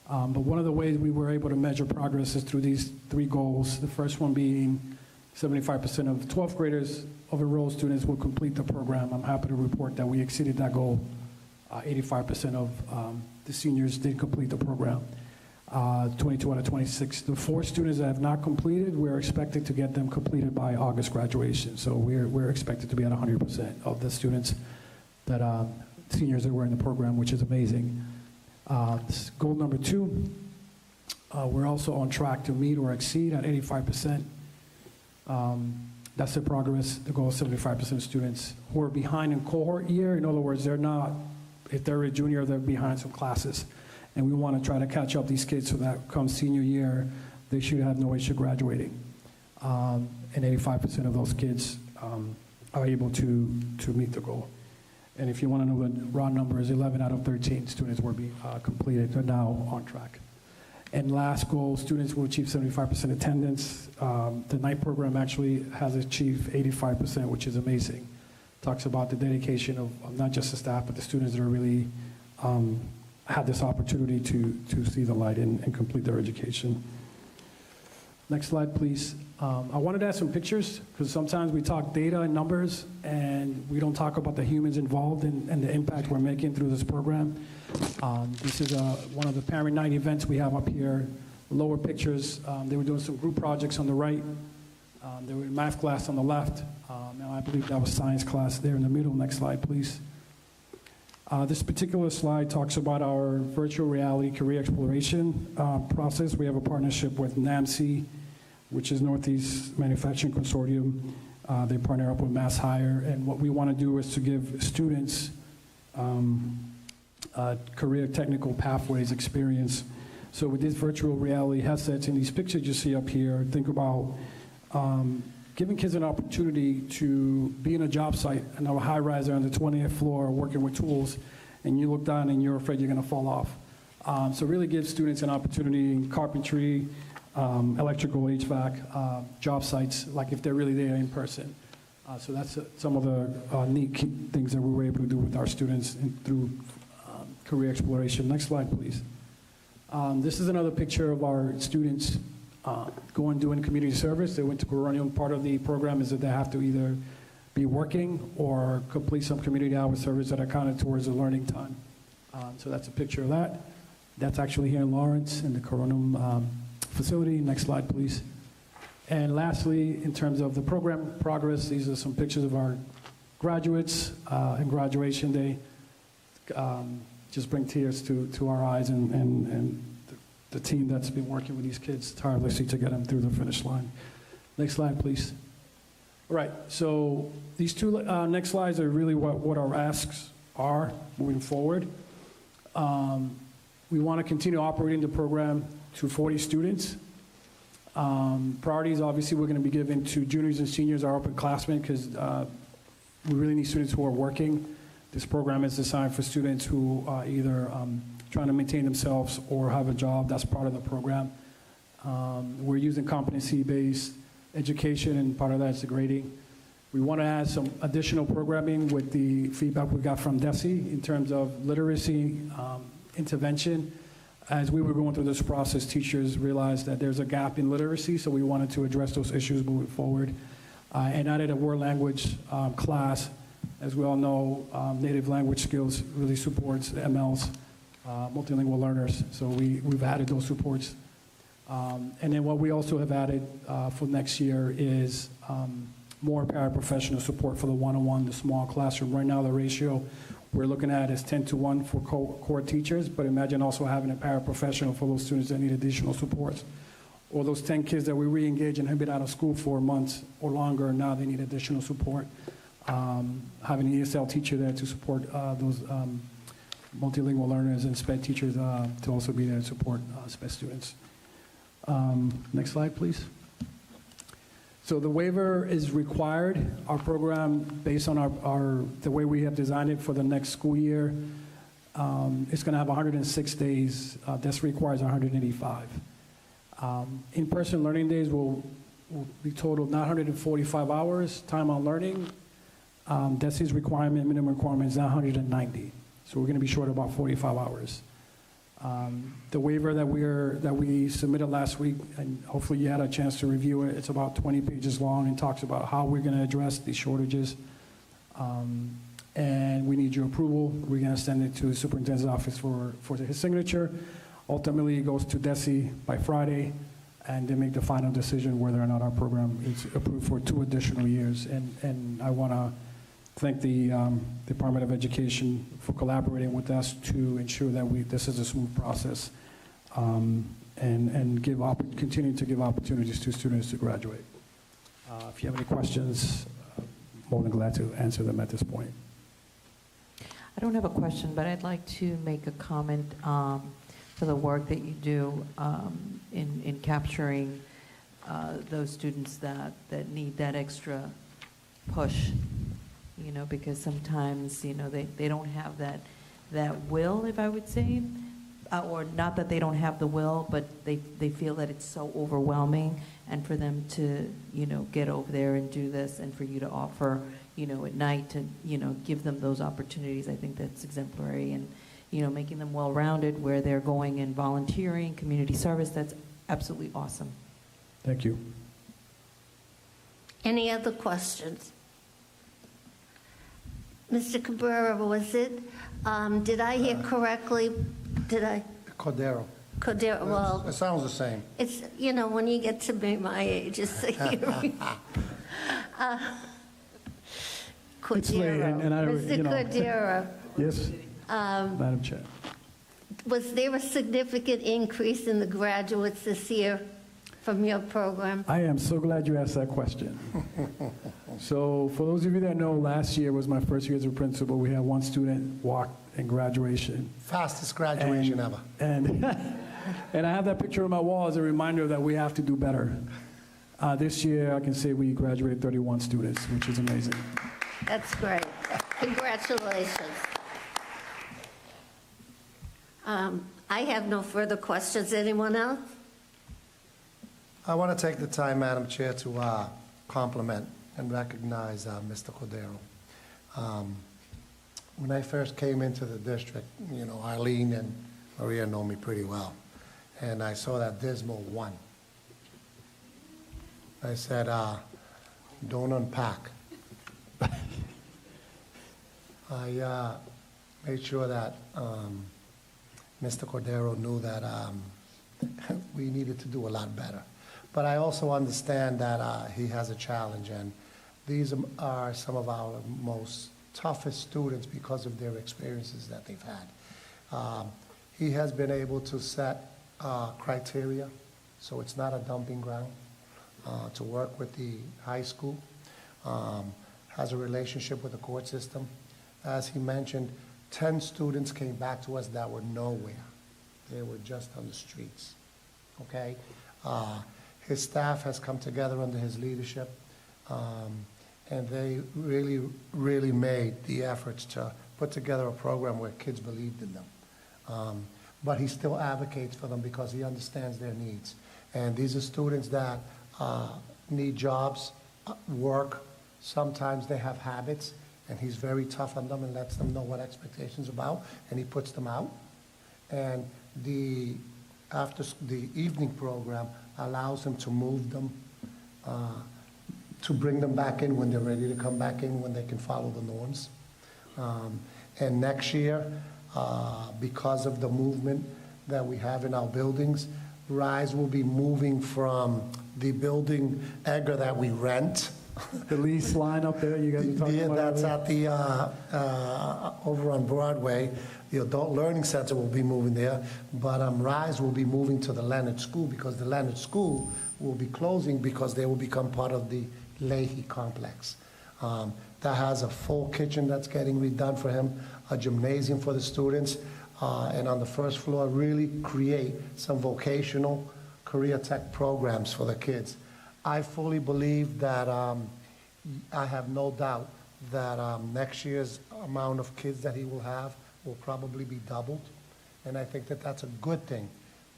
But one of the ways we were able to measure progress is through these 3 goals. The first one being 75% of 12th graders of enrolled students will complete the program. I'm happy to report that we exceeded that goal. 85% of the seniors did complete the program. 22 out of 26. The 4 students that have not completed, we're expected to get them completed by August graduation. So we're expected to be at 100% of the students that seniors that were in the program, which is amazing. Goal number 2, we're also on track to meet or exceed at 85%. That's the progress. The goal is 75% of students who are behind in cohort year. In other words, they're not, if they're a junior, they're behind some classes. And we want to try to catch up these kids so that come senior year, they should have no issue graduating. And 85% of those kids are able to meet the goal. And if you want to know the raw number is 11 out of 13 students were completed. They're now on track. And last goal, students will achieve 75% attendance. The night program actually has achieved 85%, which is amazing. Talks about the dedication of not just the staff, but the students that are really had this opportunity to see the light and complete their education. Next slide, please. I wanted to add some pictures because sometimes we talk data and numbers and we don't talk about the humans involved and the impact we're making through this program. This is one of the parent night events we have up here. Lower pictures, they were doing some group projects on the right. They were in math class on the left. Now I believe that was science class there in the middle. Next slide, please. This particular slide talks about our virtual reality career exploration process. We have a partnership with NAMC, which is Northeast Manufacturing Consortium. They partner up with Mass Hire, and what we want to do is to give students career technical pathways experience. So with these virtual reality headsets and these pictures you see up here, think about giving kids an opportunity to be in a job site, and a high riser on the 20th floor working with tools, and you look down and you're afraid you're going to fall off. So really give students an opportunity in carpentry, electrical, HVAC, job sites, like if they're really there in person. So that's some of the neat things that we were able to do with our students through career exploration. Next slide, please. This is another picture of our students going doing community service. They went to Coronial. Part of the program is that they have to either be working or complete some community hour service that are counted towards the learning time. So that's a picture of that. That's actually here in Lawrence in the Coronial facility. Next slide, please. And lastly, in terms of the program progress, these are some pictures of our graduates and graduation day. Just bring tears to our eyes and the team that's been working with these kids tirelessly to get them through the finish line. Next slide, please. All right, so these two next slides are really what our asks are moving forward. We want to continue operating the program to 40 students. Priorities, obviously, we're going to be giving to juniors and seniors, our upperclassmen, because we really need students who are working. This program is designed for students who are either trying to maintain themselves or have a job. That's part of the program. We're using competency-based education, and part of that is the grading. We want to add some additional programming with the feedback we got from DESE in terms of literacy intervention. As we were going through this process, teachers realized that there's a gap in literacy, so we wanted to address those issues moving forward. And added a world language class. As we all know, native language skills really supports MLs, multilingual learners, so we've added those supports. And then what we also have added for next year is more paraprofessional support for the one-on-one, the small classroom. Right now, the ratio we're looking at is 10-to-1 for core teachers, but imagine also having a paraprofessional for those students that need additional supports. Or those 10 kids that we re-engage and have been out of school for months or longer, now they need additional support. Having an ESL teacher there to support those multilingual learners, and SPED teachers to also be there to support SPED students. Next slide, please. So the waiver is required. Our program, based on the way we have designed it for the next school year, it's going to have 106 days. This requires 185. In-person learning days will be totaled 945 hours. Time on learning, DESE's minimum requirement is 990. So we're going to be short about 45 hours. The waiver that we submitted last week, and hopefully you had a chance to review it, it's about 20 pages long and talks about how we're going to address these shortages. And we need your approval. We're going to send it to the superintendent's office for his signature. Ultimately, it goes to DESE by Friday, and they make the final decision whether or not our program is approved for 2 additional years. And I want to thank the Department of Education for collaborating with us to ensure that this is a smooth process, and continue to give opportunities to students to graduate. If you have any questions, more than glad to answer them at this point. I don't have a question, but I'd like to make a comment for the work that you do in capturing those students that need that extra push. You know, because sometimes, you know, they don't have that will, if I would say, or not that they don't have the will, but they feel that it's so overwhelming, and for them to, you know, get over there and do this, and for you to offer, you know, at night to, you know, give them those opportunities, I think that's exemplary, and, you know, making them well-rounded where they're going and volunteering, community service, that's absolutely awesome. Thank you. Any other questions? Mr. Cabrera, was it, did I hear correctly? Cordero. Cordero, well, It sounds the same. it's, you know, when you get to be my age, it's Cordero. It's late, and I, Mr. you know. Cordero, Yes, Madam Chair. was there a significant increase in the graduates this year from your program? I am so glad you asked that question. So for those of you that know, last year was my first year as a principal. We had one student walk in graduation. Fastest graduation ever. And, and I have that picture on my wall as a reminder that we have to do better. This year, I can say we graduated 31 students, which is amazing. That's great. Congratulations. I have no further questions. Anyone else? I want to take the time, Madam Chair, to compliment and recognize Mr. Cordero. When I first came into the district, you know, Arlene and Maria know me pretty well, and I saw that dismal one. I said, don't unpack. I made sure that Mr. Cordero knew that we needed to do a lot better. But I also understand that he has a challenge, and these are some of our most toughest students because of their experiences that they've had. He has been able to set criteria, so it's not a dumping ground, to work with the high school, has a relationship with the court system. As he mentioned, 10 students came back to us that were nowhere. They were just on the streets, okay? His staff has come together under his leadership, and they really, really made the efforts to put together a program where kids believed in them. But he still advocates for them because he understands their needs. And these are students that need jobs, work. Sometimes they have habits, and he's very tough on them and lets them know what expectations are about, and he puts them out. And the evening program allows him to move them, to bring them back in when they're ready to come back in, when they can follow the norms. And next year, because of the movement that we have in our buildings, RISE will be moving from the building, Edgar, that we rent. The lease line up there, you guys are talking about? That's at the, over on Broadway. The Adult Learning Center will be moving there, but RISE will be moving to the Leonard School because the Leonard School will be closing because they will become part of the Leahy complex. That has a full kitchen that's getting redone for him, a gymnasium for the students, and on the first floor, really create some vocational career tech programs for the kids. I fully believe that, I have no doubt that next year's amount of kids that he will have will probably be doubled, and I think that that's a good thing.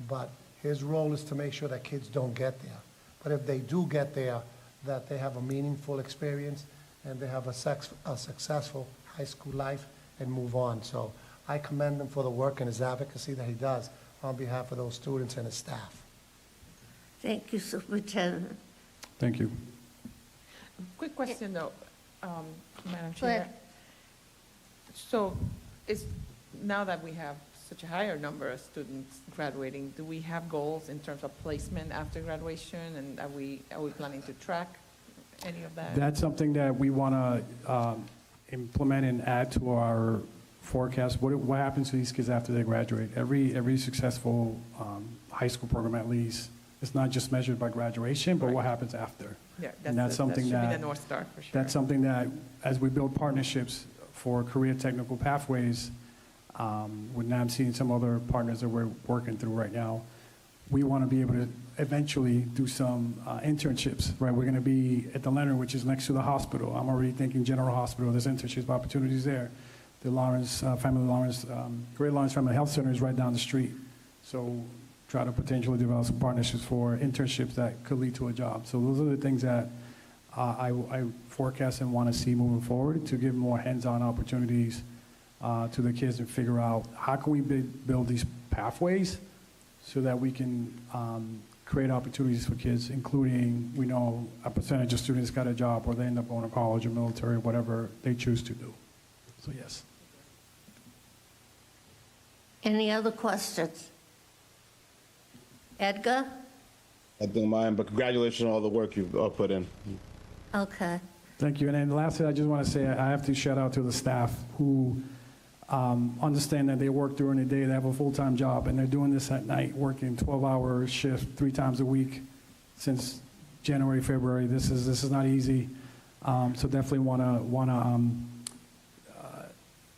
But his role is to make sure that kids don't get there. But if they do get there, that they have a meaningful experience and they have a successful high school life and move on. So I commend him for the work and his advocacy that he does on behalf of those students and his staff. Thank you, Superintendent. Thank you. Quick question, though, Madam Go ahead. Chair. So, now that we have such a higher number of students graduating, do we have goals in terms of placement after graduation, and are we planning to track any of that? That's something that we want to implement and add to our forecast. What happens to these kids after they graduate? Every successful high school program, at least, it's not just measured by graduation, but what happens after. Yeah, And that's something that should be the North Star, for sure. That's something that, as we build partnerships for career technical pathways, with NAMC and some other partners that we're working through right now, we want to be able to eventually do some internships, right? We're going to be at the Leonard, which is next to the hospital. I'm already thinking General Hospital. There's internships opportunities there. The Lawrence Great Lawrence Family Health Center is right down the street. So try to potentially develop some partnerships for internships that could lead to a job. So those are the things that I forecast and want to see moving forward to give more hands-on opportunities to the kids and figure out how can we build these pathways so that we can create opportunities for kids, including, we know a percentage of students got a job or they end up going to college or military, whatever they choose to do. So yes. Any other questions? Edgar? I think mine, but congratulations on all the work you've put in. Okay. Thank you. And then lastly, I just want to say I have to shout out to the staff who understand that they work during the day. They have a full-time job, and they're doing this at night, working 12-hour shift 3 times a week since January, February. This is not easy. So definitely want to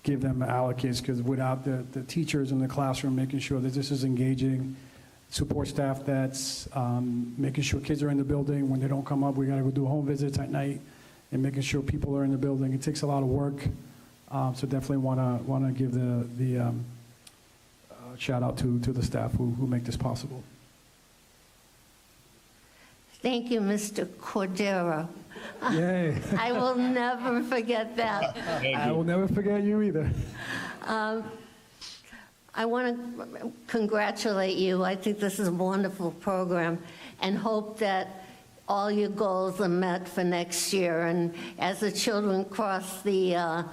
give them allocates, because without the teachers in the classroom making sure that this is engaging, support staff that's making sure kids are in the building. When they don't come up, we got to go do home visits at night and making sure people are in the building. It takes a lot of work. So definitely want to give the shout out to the staff who make this possible. Thank you, Mr. Cordero. Yay. I will never forget that. I will never forget you either. I want to congratulate you. I think this is a wonderful program, and hope that all your goals are met for next year. And as the children cross the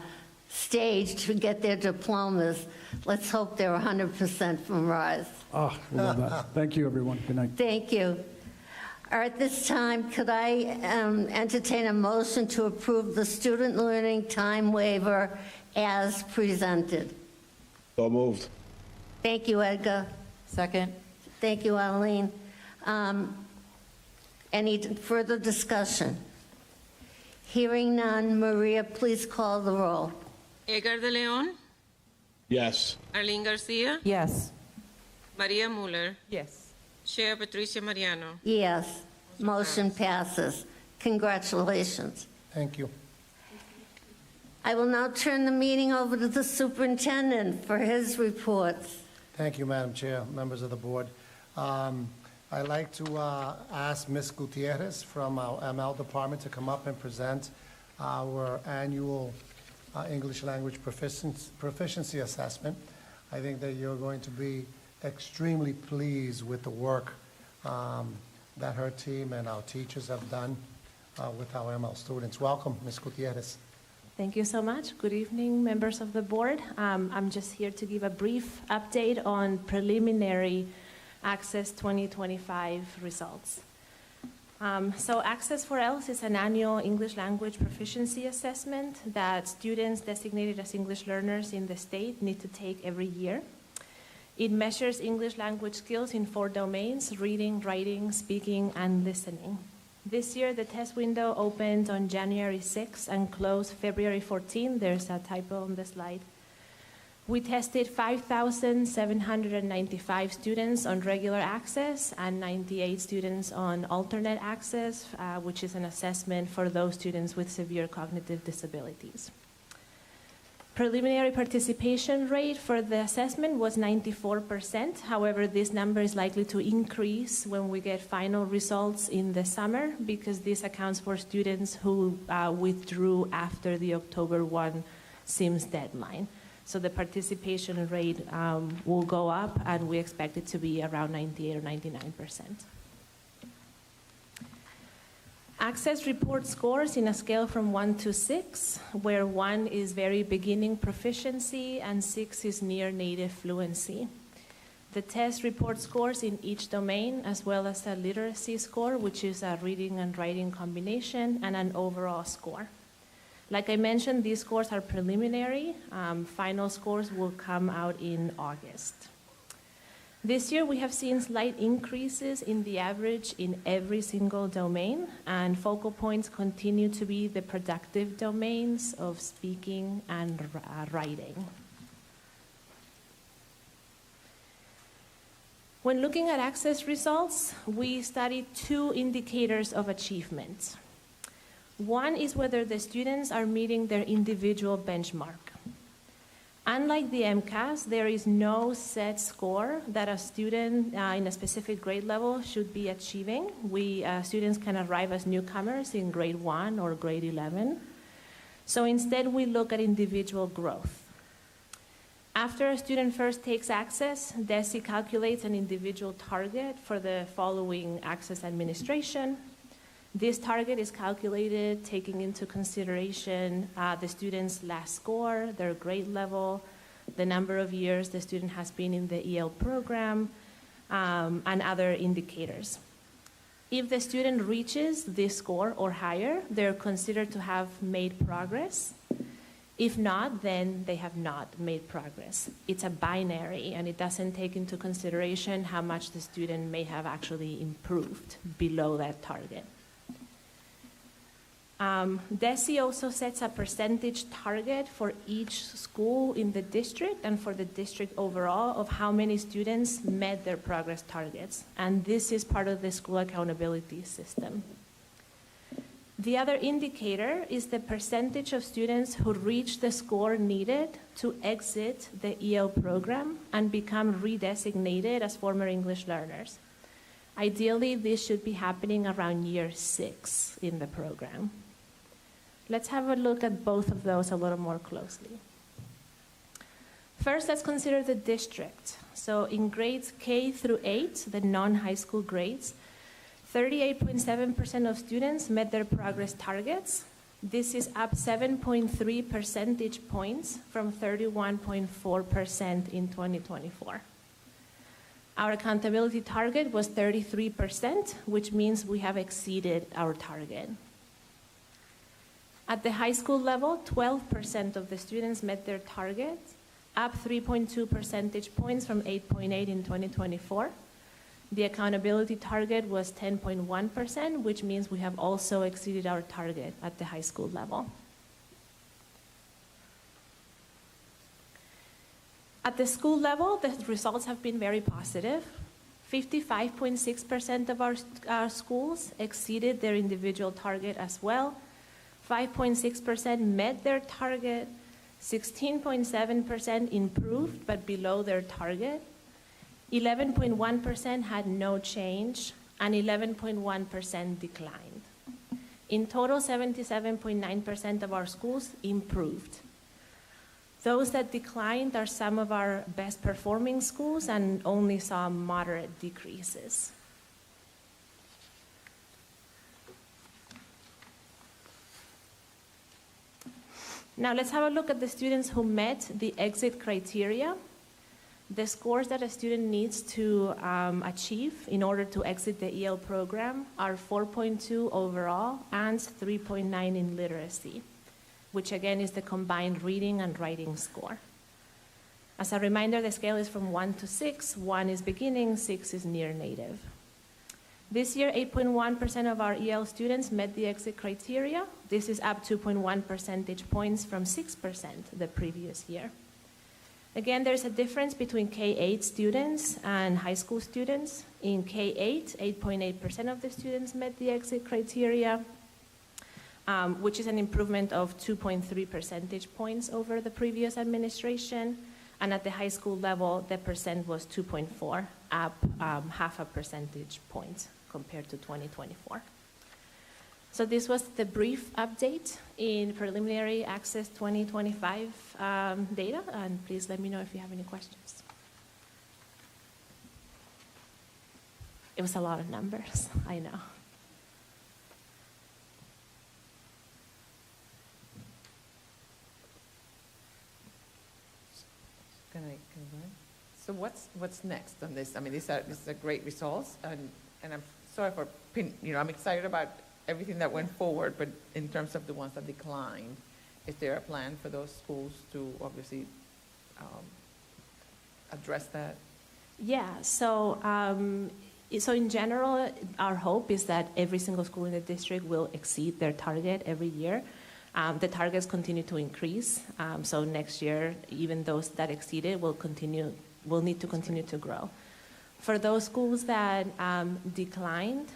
stage to get their diplomas, let's hope they're 100% from RISE. Oh, we love that. Thank you, everyone. Good night. Thank you. All right, this time, could I entertain a motion to approve the student learning time waiver as presented? So moved. Thank you, Edgar. Second. Thank you, Eileen. Any further discussion? Hearing none, Maria, please call the roll. Edgar de Leon, Yes. Arlene Garcia, Yes. Maria Muller, Yes. Chair Patricia Mariano. Yes, motion passes. Congratulations. Thank you. I will now turn the meeting over to the superintendent for his reports. Thank you, Madam Chair, members of the board. I'd like to ask Ms. Gutierrez from our ML department to come up and present our annual English language proficiency assessment. I think that you're going to be extremely pleased with the work that her team and our teachers have done with our ML students. Welcome, Ms. Gutierrez. Thank you so much. Good evening, members of the board. I'm just here to give a brief update on preliminary Access 2025 results. So Access for ELS is an annual English language proficiency assessment that students designated as English learners in the state need to take every year. It measures English language skills in 4 domains: reading, writing, speaking, and listening. This year, the test window opened on January 6 and closed February 14. There's a typo on the slide. We tested 5,795 students on regular access and 98 students on alternate access, which is an assessment for those students with severe cognitive disabilities. Preliminary participation rate for the assessment was 94%. However, this number is likely to increase when we get final results in the summer, because this accounts for students who withdrew after the October 1 SIMS deadline. So the participation rate will go up, and we expect it to be around 98 or 99%. Access report scores in a scale from 1 to 6, where 1 is very beginning proficiency and 6 is near native fluency. The test report scores in each domain, as well as a literacy score, which is a reading and writing combination, and an overall score. Like I mentioned, these scores are preliminary. Final scores will come out in August. This year, we have seen slight increases in the average in every single domain, and focal points continue to be the productive domains of speaking and writing. When looking at access results, we studied 2 indicators of achievement. One is whether the students are meeting their individual benchmark. Unlike the MCAS, there is no set score that a student in a specific grade level should be achieving. Students can arrive as newcomers in grade 1 or grade 11. So instead, we look at individual growth. After a student first takes access, DESE calculates an individual target for the following access administration. This target is calculated taking into consideration the student's last score, their grade level, the number of years the student has been in the EL program, and other indicators. If the student reaches this score or higher, they're considered to have made progress. If not, then they have not made progress. It's a binary, and it doesn't take into consideration how much the student may have actually improved below that target. DESE also sets a percentage target for each school in the district and for the district overall of how many students met their progress targets. And this is part of the school accountability system. The other indicator is the percentage of students who reach the score needed to exit the EL program and become redesignated as former English learners. Ideally, this should be happening around year 6 in the program. Let's have a look at both of those a little more closely. First, let's consider the district. So in grades K through 8, the non-high school grades, 38.7% of students met their progress targets. This is up 7.3 percentage points from 31.4% in 2024. Our accountability target was 33%, which means we have exceeded our target. At the high school level, 12% of the students met their targets, up 3.2 percentage points from 8.8 in 2024. The accountability target was 10.1%, which means we have also exceeded our target at the high school level. At the school level, the results have been very positive. 55.6% of our schools exceeded their individual target as well. 5.6% met their target. 16.7% improved but below their target. 11.1% had no change, and 11.1% declined. In total, 77.9% of our schools improved. Those that declined are some of our best performing schools and only saw moderate decreases. Now let's have a look at the students who met the exit criteria. The scores that a student needs to achieve in order to exit the EL program are 4.2 overall and 3.9 in literacy, which again is the combined reading and writing score. As a reminder, the scale is from 1 to 6. 1 is beginning, 6 is near native. This year, 8.1% of our EL students met the exit criteria. This is up 2.1 percentage points from 6% the previous year. Again, there's a difference between K-8 students and high school students. In K-8, 8.8% of the students met the exit criteria, which is an improvement of 2.3 percentage points over the previous administration. And at the high school level, the percent was 2.4, up half a percentage point compared to 2024. So this was the brief update in preliminary access 2025 data, and please let me know if you have any questions. It was a lot of numbers, I know. Can I go ahead? So what's next on this? I mean, these are great results, and I'm sorry for I'm excited about everything that went forward, but in terms of the ones that declined, is there a plan for those schools to obviously address that? Yeah, so in general, our hope is that every single school in the district will exceed their target every year. The targets continue to increase, so next year, even those that exceeded will need to continue to grow. For those schools that declined,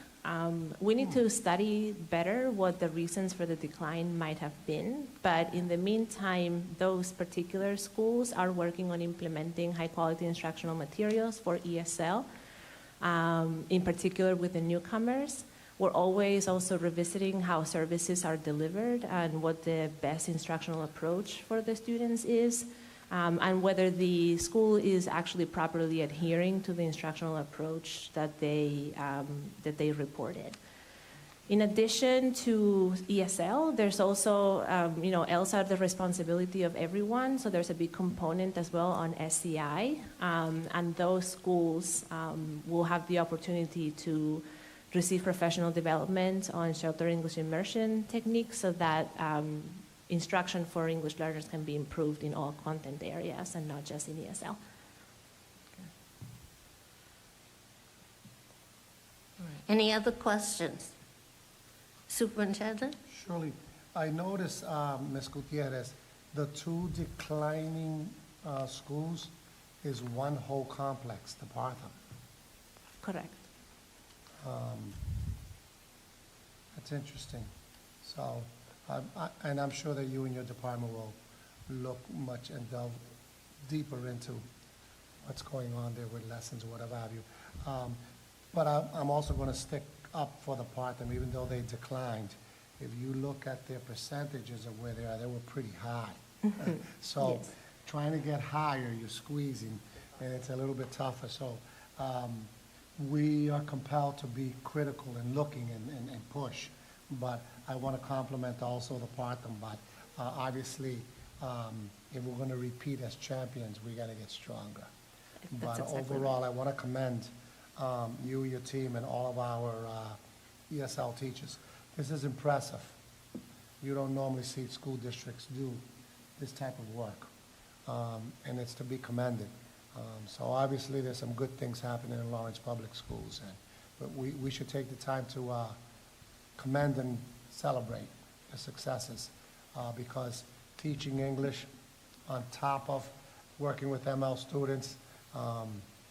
we need to study better what the reasons for the decline might have been, but in the meantime, those particular schools are working on implementing high-quality instructional materials for ESL, in particular with the newcomers. We're always also revisiting how services are delivered and what the best instructional approach for the students is, and whether the school is actually properly adhering to the instructional approach that they reported. In addition to ESL, there's also, ELSA are the responsibility of everyone, so there's a big component as well on SCI, and those schools will have the opportunity to receive professional development on shelter English immersion techniques so that instruction for English learners can be improved in all content areas and not just in ESL. Any other questions? Superintendent? Surely. I noticed, Ms. Gutierrez, the two declining schools is one whole complex, the Partham. Correct. That's interesting. So, and I'm sure that you and your department will look much and delve deeper into what's going on there with lessons, whatever have you. But I'm also going to stick up for the Partham, even though they declined. If you look at their percentages of where they were pretty high. So Yes. trying to get higher, you're squeezing, and it's a little bit tougher. So we are compelled to be critical and looking and push. But I want to compliment also the Partham. But obviously, if we're going to repeat as champions, we got to get stronger. That's But exactly overall, I want to commend you, your team, and all of our ESL teachers. This is impressive. You don't normally see school districts do this type of work, and it's to be commended. So obviously, there's some good things happening in Lawrence Public Schools, but we should take the time to commend and celebrate the successes, because teaching English on top of working with ML students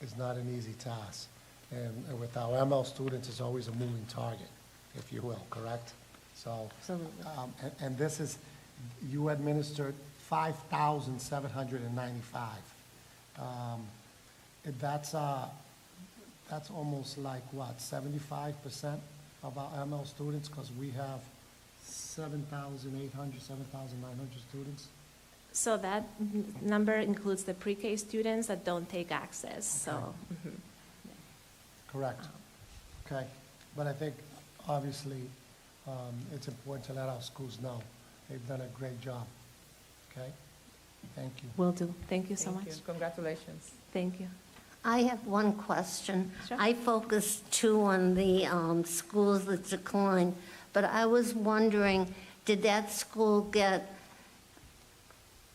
is not an easy task. And with our ML students, it's always a moving target, if you will, correct? So, Absolutely. And this is, you administered 5,795. That's almost like what, 75% of our ML students, because we have 7,800, 7,900 students. So that number includes the pre-K students that don't take access, so. Correct. Okay. But I think, obviously, it's important to let our schools know they've done a great job. Okay? Thank you. Will do. Thank you so Thank much. you. Congratulations. Thank you. I have one question. Sure. I focused too on the schools that declined, but I was wondering, did that school get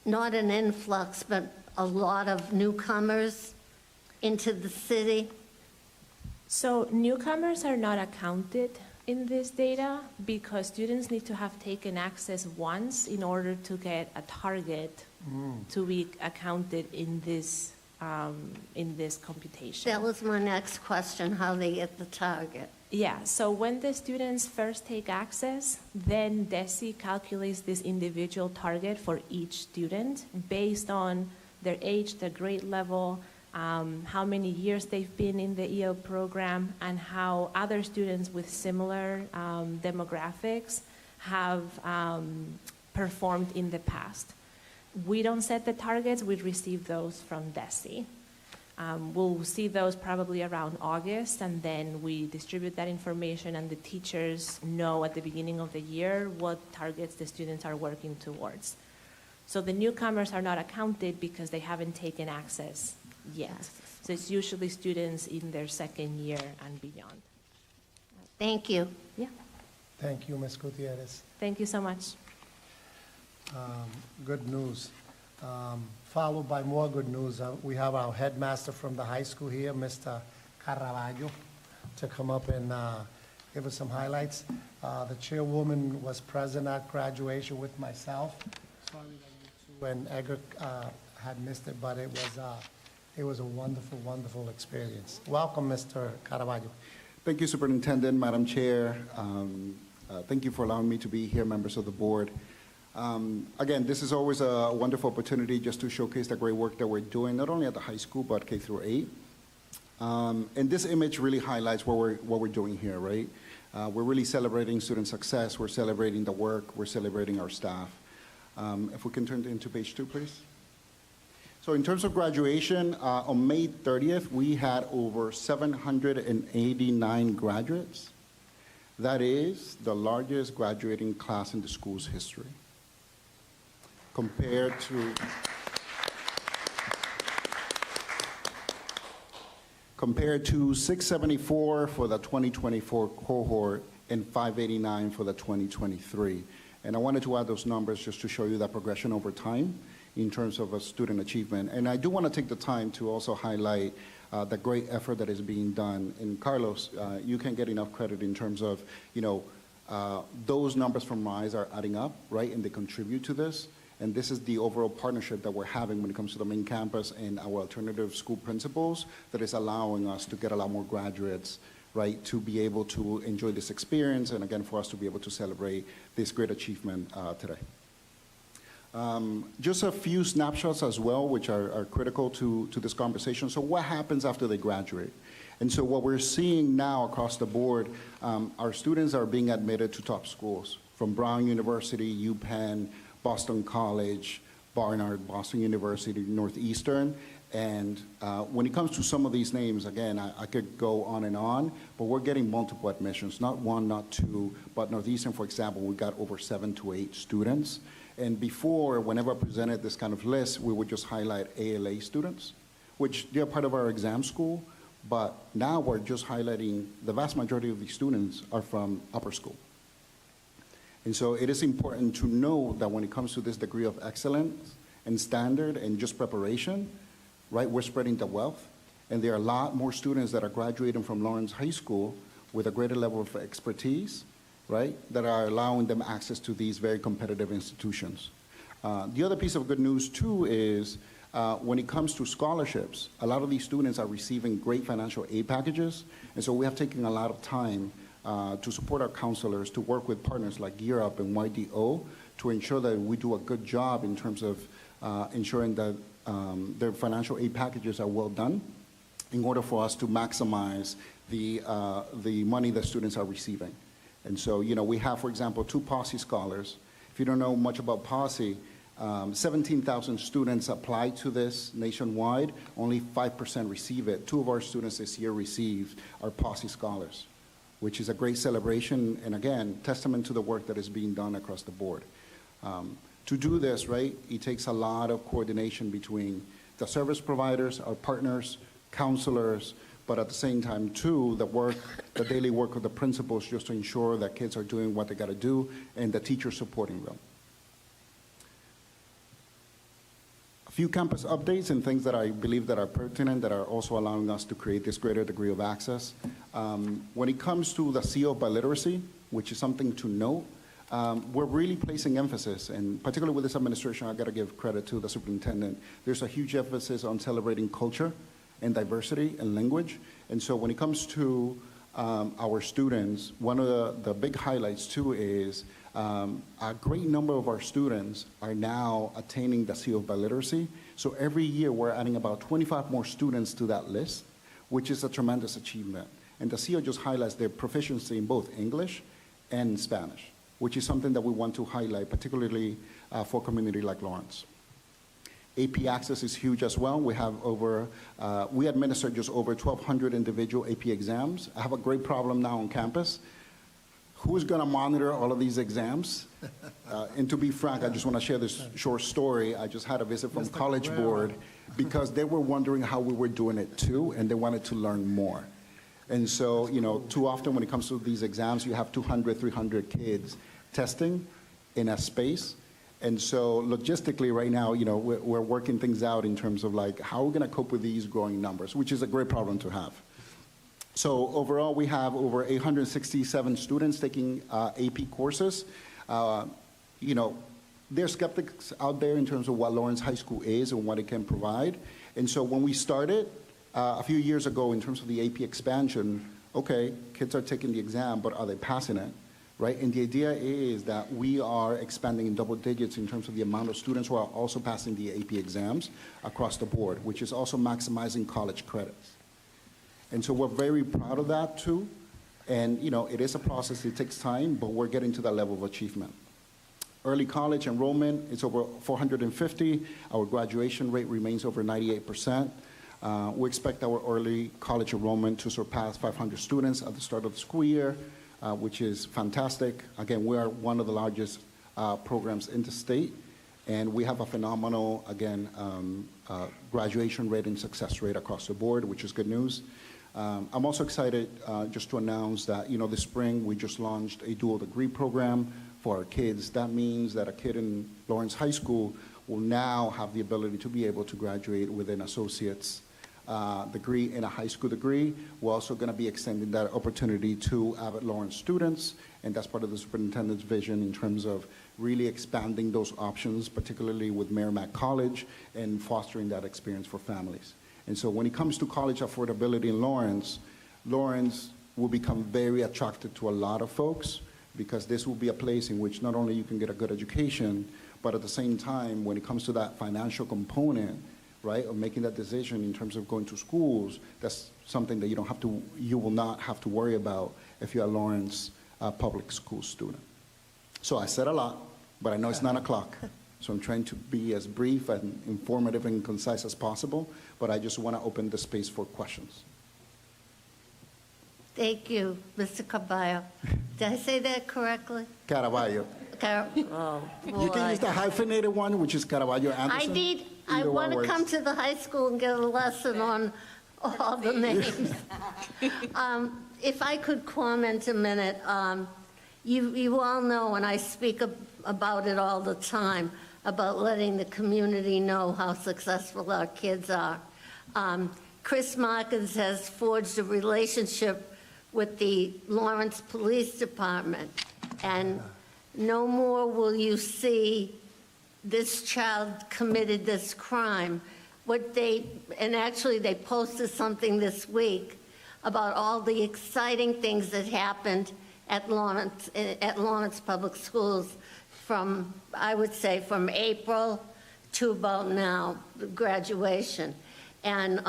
not an influx, but a lot of newcomers into the city? So newcomers are not accounted in this data because students need to have taken access once in order to get a target to be accounted in this computation. That was my next question, how they get the target. Yeah, so when the students first take access, then DESI calculates this individual target for each student based on their age, their grade level, how many years they've been in the EL program, and how other students with similar demographics have performed in the past. We don't set the targets, we receive those from DESI. We'll see those probably around August, and then we distribute that information, and the teachers know at the beginning of the year what targets the students are working towards. So the newcomers are not accounted because they haven't taken access yet. So it's usually students in their second year and beyond. Thank you. Yeah, Thank you, Ms. Gutierrez. thank you so much. Good news. Followed by more good news, we have our headmaster from the high school here, Mr. Caravaggio, to come up and give us some highlights. The chairwoman was present at graduation with myself. Sorry that you two and Edgar had missed it, but it was a wonderful, wonderful experience. Welcome, Mr. Caravaggio. Thank you, Superintendent, Madam Chair. Thank you for allowing me to be here, members of the board. Again, this is always a wonderful opportunity just to showcase the great work that we're doing, not only at the high school, but K through 8. And this image really highlights what we're doing here, right? We're really celebrating student success. We're celebrating the work. We're celebrating our staff. If we can turn into page 2, please. So in terms of graduation, on May 30th, we had over 789 graduates. That is the largest graduating class in the school's history. Compared to 674 for the 2024 cohort and 589 for the 2023. And I wanted to add those numbers just to show you that progression over time in terms of student achievement. And I do want to take the time to also highlight the great effort that is being done. And Carlos, you can't get enough credit in terms of, those numbers from RISE are adding up, right? And they contribute to this. And this is the overall partnership that we're having when it comes to the main campus and our alternative school principals that is allowing us to get a lot more graduates, right, to be able to enjoy this experience and again for us to be able to celebrate this great achievement today. Just a few snapshots as well, which are critical to this conversation. So what happens after they graduate? And so what we're seeing now across the board, our students are being admitted to top schools from Brown University, UPenn, Boston College, Barnard, Boston University, Northeastern. And when it comes to some of these names, again, I could go on, but we're getting multiple admissions, not one, not two, but Northeastern, for example, we got over 7 to 8 students. And before, whenever I presented this kind of list, we would just highlight ALA students, which they're part of our exam school, but now we're just highlighting the vast majority of these students are from upper school. And so it is important to know that when it comes to this degree of excellence and standard and just preparation, right, we're spreading the wealth. And there are a lot more students that are graduating from Lawrence High School with a greater level of expertise, right, that are allowing them access to these very competitive institutions. The other piece of good news, too, is when it comes to scholarships, a lot of these students are receiving great financial aid packages. And so we have taken a lot of time to support our counselors, to work with partners like Gear Up and YDO to ensure that we do a good job in terms of ensuring that their financial aid packages are well done in order for us to maximize the money that students are receiving. And so, we have, for example, 2 POSSE scholars. If you don't know much about POSSE, 17,000 students apply to this nationwide. Only 5% receive it. 2 of our students this year received our POSSE scholars, which is a great celebration and, again, testament to the work that is being done across the board. To do this, right, it takes a lot of coordination between the service providers, our partners, counselors, but at the same time, too, the daily work of the principals just to ensure that kids are doing what they got to do and the teachers supporting them. A few campus updates and things that I believe that are pertinent that are also allowing us to create this greater degree of access. When it comes to the seal of biliteracy, which is something to note, we're really placing emphasis, and particularly with this administration, I've got to give credit to the superintendent. There's a huge emphasis on celebrating culture and diversity and language. And so when it comes to our students, one of the big highlights too is a great number of our students are now attaining the seal of biliteracy. So every year we're adding about 25 more students to that list, which is a tremendous achievement. And the seal just highlights their proficiency in both English and Spanish, which is something that we want to highlight, particularly for a community like Lawrence. AP access is huge as well. We have we administer just over 1,200 individual AP exams. I have a great problem now on campus. Who's going to monitor all of these exams? And to be frank, I just want to share this short story. I just had a visit from College Board because they were wondering how we were doing it too, and they wanted to learn more. And so, too often when it comes to these exams, you have 200, 300 kids testing in a space. And so logistically right now, we're working things out in terms of like, how are we going to cope with these growing numbers, which is a great problem to have. So overall, we have over 867 students taking AP courses. There's skeptics out there in terms of what Lawrence High School is and what it can provide. And so when we started a few years ago in terms of the AP expansion, okay, kids are taking the exam, but are they passing it? Right? And the idea is that we are expanding in double digits in terms of the amount of students who are also passing the AP exams across the board, which is also maximizing college credits. And so we're very proud of that too. And it is a process, it takes time, but we're getting to that level of achievement. Early college enrollment is over 450. Our graduation rate remains over 98%. We expect our early college enrollment to surpass 500 students at the start of the school year. which is fantastic. Again, we are one of the largest programs in the state, and we have a phenomenal, again, graduation rate and success rate across the board, which is good news. I'm also excited just to announce that, this spring we just launched a dual degree program for our kids. That means that a kid in Lawrence High School will now have the ability to be able to graduate with an associate's degree and a high school degree. We're also going to be extending that opportunity to Abbott Lawrence students, and that's part of the superintendent's vision in terms of really expanding those options, particularly with Merrimack College, and fostering that experience for families. And so when it comes to college affordability in Lawrence, Lawrence will become very attractive to a lot of folks, because this will be a place in which not only you can get a good education, but at the same time, when it comes to that financial component, right, of making that decision in terms of going to schools, that's something that you will not have to worry about if you're a Lawrence public school student. So I said a lot, but I know it's 9 o'clock, so I'm trying to be as brief and informative and concise as possible, but I just want to open the space for questions. Thank you, Mr. Carballo. Did I say that correctly? Caraballo. Oh, You can use the hyphenated one, which is Caraballo Anderson. I want to come to the high school and get a lesson on all the names. If I could comment a minute, you all know, and I speak about it all the time, about letting the community know how successful our kids are. Chris Markins has forged a relationship with the Lawrence Police Department, and no more will you see this child committed this crime. And actually they posted something this week about all the exciting things that happened at Lawrence Public Schools from, I would say, from April to about now, graduation. And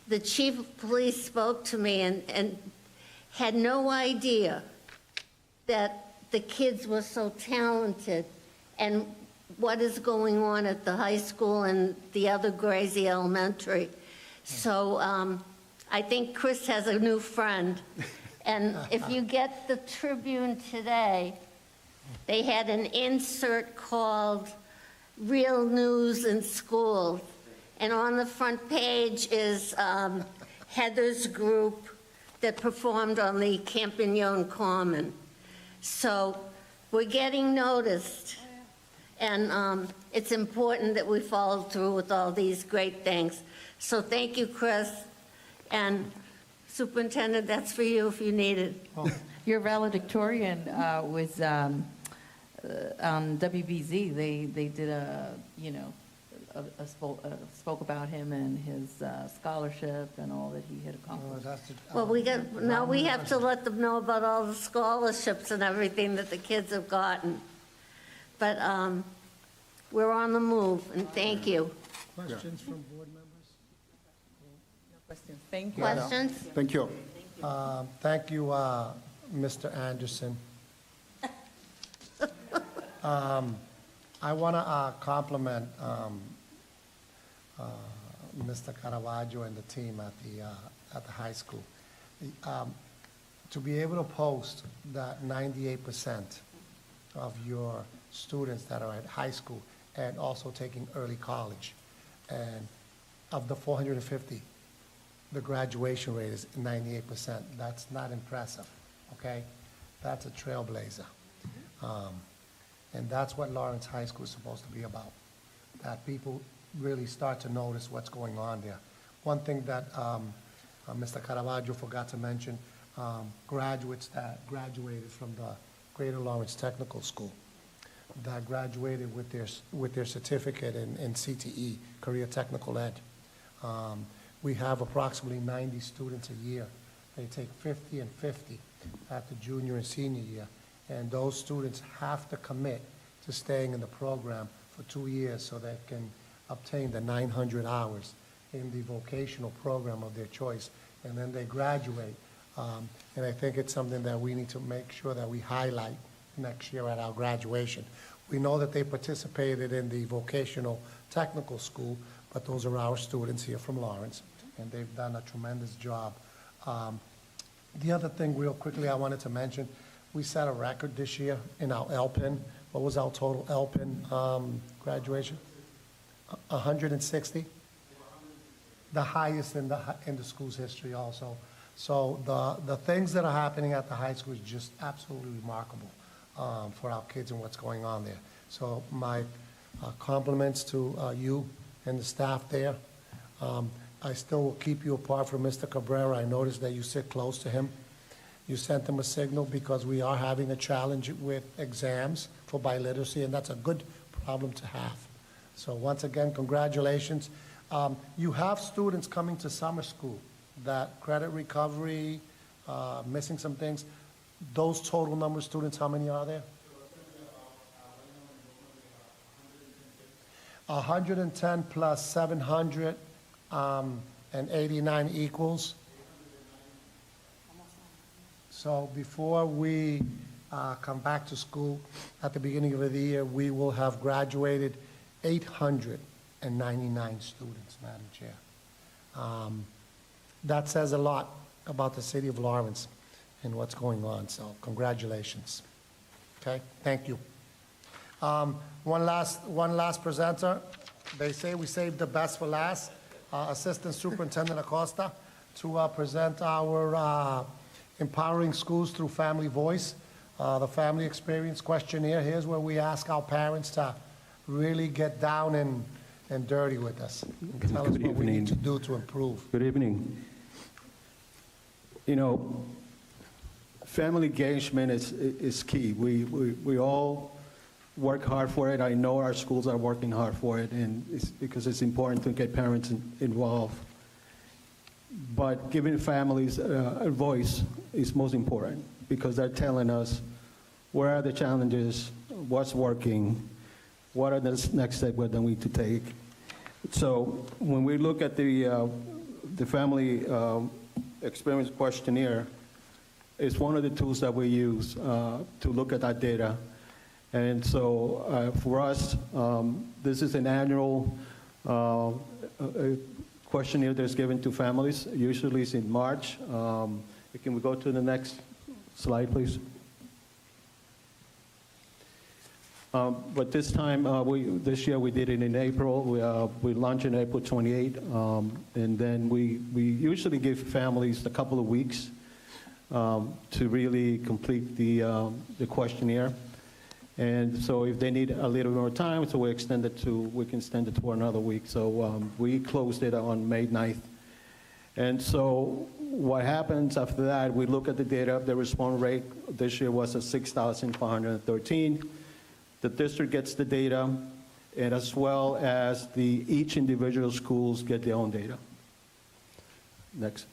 the chief of police spoke to me and had no idea that the kids were so talented and what is going on at the high school and the other Gracie Elementary. So I think Chris has a new friend. And if you get the Tribune today, they had an insert called Real News in Schools. And on the front page is Heather's group that performed on the Campagnon Common. So we're getting noticed. And it's important that we follow through with all these great things. So thank you, Chris. And Superintendent, that's for you if you need it. Your valedictorian was on WBZ. They did spoke about him and his scholarship and all that he had accomplished. Well, now we have to let them know about all the scholarships and everything that the kids have gotten. But we're on the move, and thank you. Questions from board members? No questions. Thank you. Questions? Thank you. Thank you, Mr. Anderson. I want to compliment Mr. Caravaggio and the team at the high school. To be able to post that 98% of your students that are at high school and also taking early college, and of the 450, the graduation rate is 98%. That's not impressive, okay? That's a trailblazer. And that's what Lawrence High School is supposed to be about, that people really start to notice what's going on there. One thing that Mr. Caravaggio forgot to mention, graduates that graduated from the Greater Lawrence Technical School, that graduated with their certificate in CTE, Career Technical Ed. We have approximately 90 students a year. They take 50 and 50 at the junior and senior year, and those students have to commit to staying in the program for 2 years so they can obtain the 900 hours in the vocational program of their choice, and then they graduate. And I think it's something that we need to make sure that we highlight next year at our graduation. We know that they participated in the vocational technical school, but those are our students here from Lawrence, and they've done a tremendous job The other thing, real quickly, I wanted to mention, we set a record this year in our LPIN. What was our total LPIN graduation? 160? The highest in the school's history also. So the things that are happening at the high school is just absolutely remarkable for our kids and what's going on there. So my compliments to you and the staff there. I still will keep you apart from Mr. Cabrera. I noticed that you sit close to him. You sent him a signal because we are having a challenge with exams for biliteracy, and that's a good problem to have. So once again, congratulations. You have students coming to summer school that credit recovery, missing some things. Those total number of students, how many are there? 110 plus 789 equals. So before we come back to school at the beginning of the year, we will have graduated 899 students, Madam Chair. That says a lot about the city of Lawrence and what's going on, so congratulations. Okay, thank you. One last presenter. They say we saved the best for last. Assistant Superintendent Acosta to present our Empowering Schools Through Family Voice, the Family Experience Questionnaire. Here's where we ask our parents to really get down and dirty with us. Tell us what we need to do to improve. Good evening. You know, family engagement is key. We all work hard for it. I know our schools are working hard for it, and it's because it's important to get parents involved. But giving families a voice is most important because they're telling us where are the challenges, what's working, what are the next steps that we need to take. So when we look at the family experience questionnaire, it's one of the tools that we use to look at that data. And so for us, this is an annual questionnaire that's given to families. Usually it's in March. Can we go to the next slide, please? But this time, this year we did it in April. We launched in April 28, and then we usually give families a couple of weeks to really complete the questionnaire. And so if they need a little more time, so we can extend it to another week. So we closed it on May 9th. And so what happens after that, we look at the data. The response rate this year was at 6,413. The district gets the data, and as well as each individual schools get their own data. Next.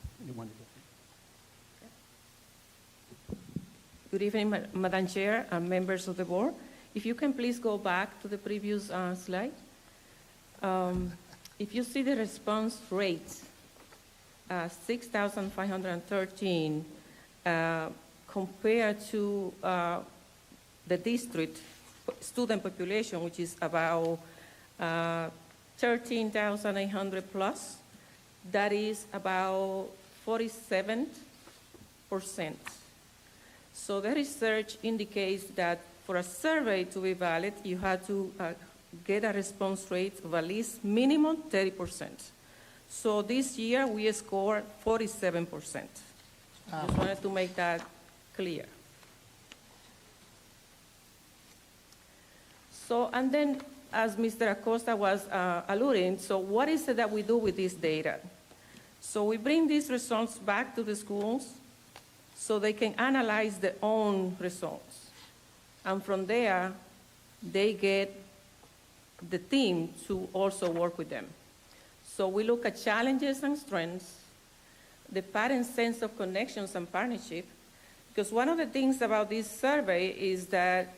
Good evening, Madam Chair and members of the board. If you can please go back to the previous slide. If you see the response rate, 6,513 compared to the district student population, which is about 13,800 plus, that is about 47%. So the research indicates that for a survey to be valid, you have to get a response rate of at least minimum 30%. So this year we scored 47%. Just wanted to make that clear. So, and then as Mr. Acosta was alluding, so what is it that we do with this data? So we bring these results back to the schools so they can analyze their own results. And from there, they get the team to also work with them. So we look at challenges and strengths, the parents' sense of connections and partnership, because one of the things about this survey is that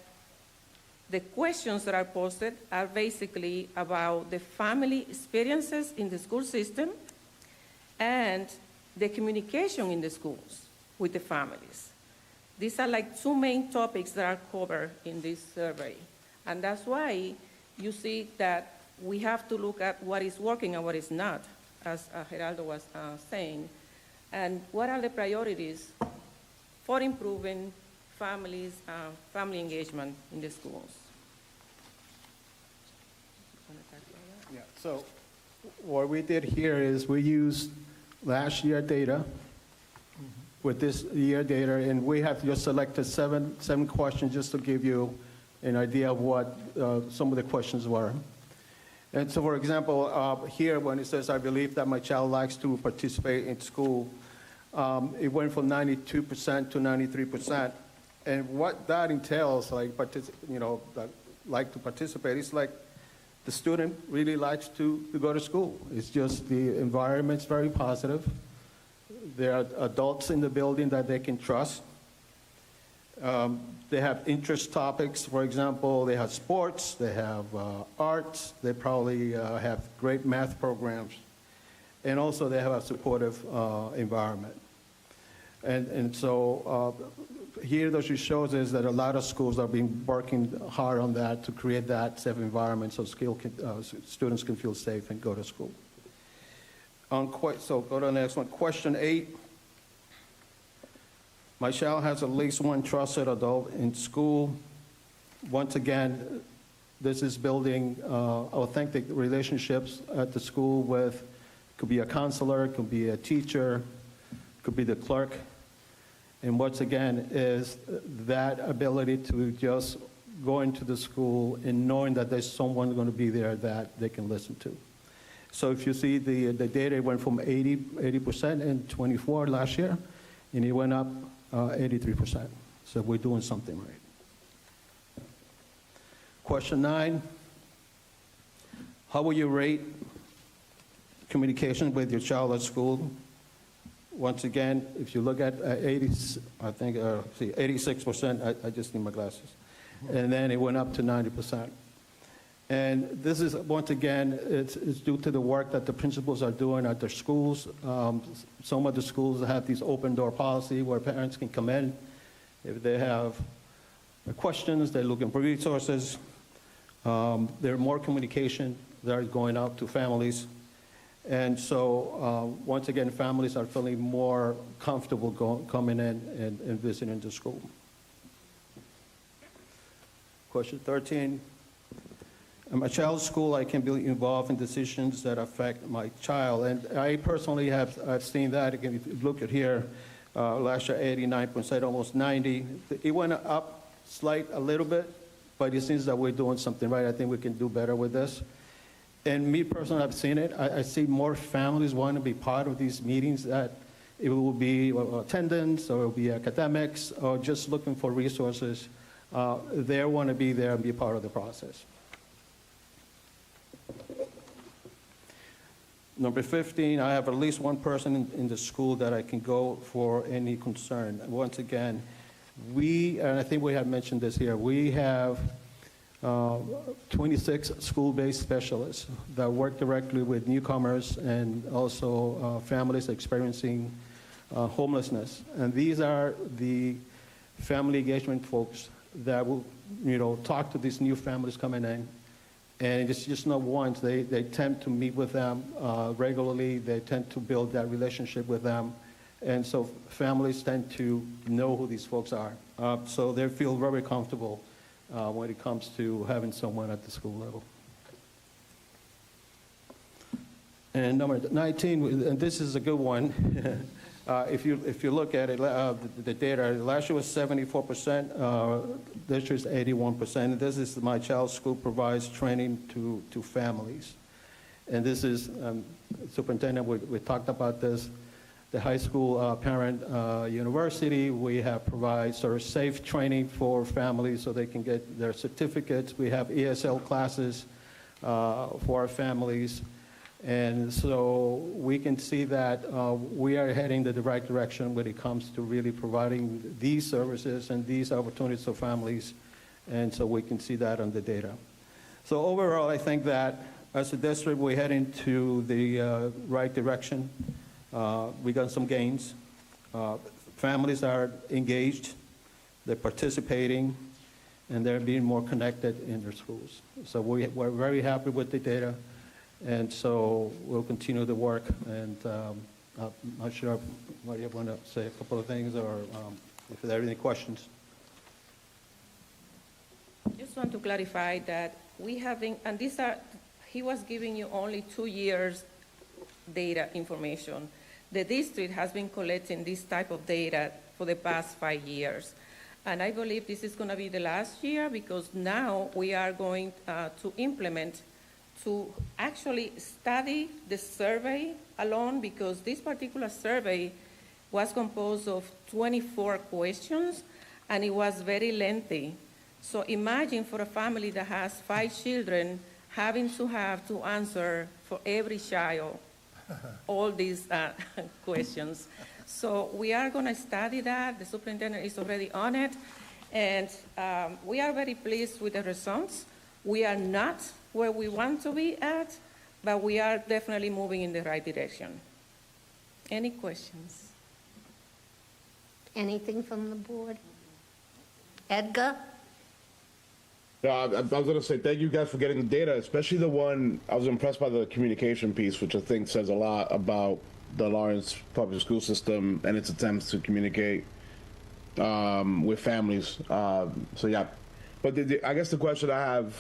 the questions that are posted are basically about the family experiences in the school system and the communication in the schools with the families. These are like two main topics that are covered in this survey. And that's why you see that we have to look at what is working and what is not, as Geraldo was saying. And what are the priorities for improving family engagement in the schools. Yeah, so what we did here is we used last year data with this year data, and we have just selected seven questions just to give you an idea of what some of the questions were. And so, for example, here when it says, I believe that my child likes to participate in school, it went from 92% to 93%. And what that entails, like, that like to participate, it's like the student really likes to go to school. It's just the environment's very positive. There are adults in the building that they can trust. They have interest topics. For example, they have sports, they have arts, they probably have great math programs. And also they have a supportive environment. And so here what she shows is that a lot of schools are working hard on that to create that safe environment so students can feel safe and go to school. So go to the next one. Question 8. My child has at least one trusted adult in school. Once again, this is building authentic relationships at the school with, could be a counselor, could be a teacher, could be the clerk. And once again, is that ability to just go into the school and knowing that there's someone going to be there that they can listen to. So if you see the data went from 80% in 24 last year, and it went up 83%. So we're doing something right. Question 9, how will you rate communication with your child at school? Once again, if you look at 86%, I just need my glasses. And then it went up to 90%. And this is, once again, it's due to the work that the principals are doing at their schools. Some of the schools have these open door policy where parents can come in. If they have questions, they're looking for resources. There's more communication that is going out to families. And so, once again, families are feeling more comfortable coming in and visiting the school. Question 13. At my child's school, I can be involved in decisions that affect my child. And I personally have seen that. Again, if you look at here, last year 89%, almost 90. It went up a little bit, but it seems that we're doing something right. I think we can do better with this. And me personally, I've seen it. I see more families want to be part of these meetings, that it will be attendance or it will be academics or just looking for resources. They want to be there and be part of the process. Number 15, I have at least one person in the school that I can go for any concern. Once again, and I think we have mentioned this here, we have 26 school-based specialists that work directly with newcomers and also families experiencing homelessness. And these are the family engagement folks that will, talk to these new families coming in. And it's just not once. They tend to meet with them regularly. They tend to build that relationship with them. And so families tend to know who these folks are. So they feel very comfortable when it comes to having someone at the school level. And number 19, and this is a good one. If you look at it, the data, last year was 74%, this year is 81%. And this is my child's school provides training to families. And this is, Superintendent, we talked about this. The high school parent university, we have provide sort of safe training for families so they can get their certificates. We have ESL classes for our families. And so we can see that we are heading in the right direction when it comes to really providing these services and these opportunities for families. And so we can see that on the data. So overall, I think that as a district, we're heading to the right direction. We got some gains. Families are engaged, they're participating, and they're being more connected in their schools. So we're very happy with the data. And so we'll continue the work, and I'm not sure, Maria, want to say a couple of things, or If there are any questions. Just want to clarify that we having, and these are, he was giving you only 2 years data information. The district has been collecting this type of data for the past 5 years. And I believe this is going to be the last year because now we are going to implement, to actually study the survey alone, because this particular survey was composed of 24 questions and it was very lengthy. So imagine for a family that has 5 children having to answer for every child all these questions. So we are going to study that. The superintendent is already on it. And we are very pleased with the results. We are not where we want to be at, but we are definitely moving in the right direction. Any questions? Anything from the board? Edgar? I was going to say thank you guys for getting the data, especially the one, I was impressed by the communication piece, which I think says a lot about the Lawrence public school system and its attempts to communicate with families. So yeah, but I guess the question I have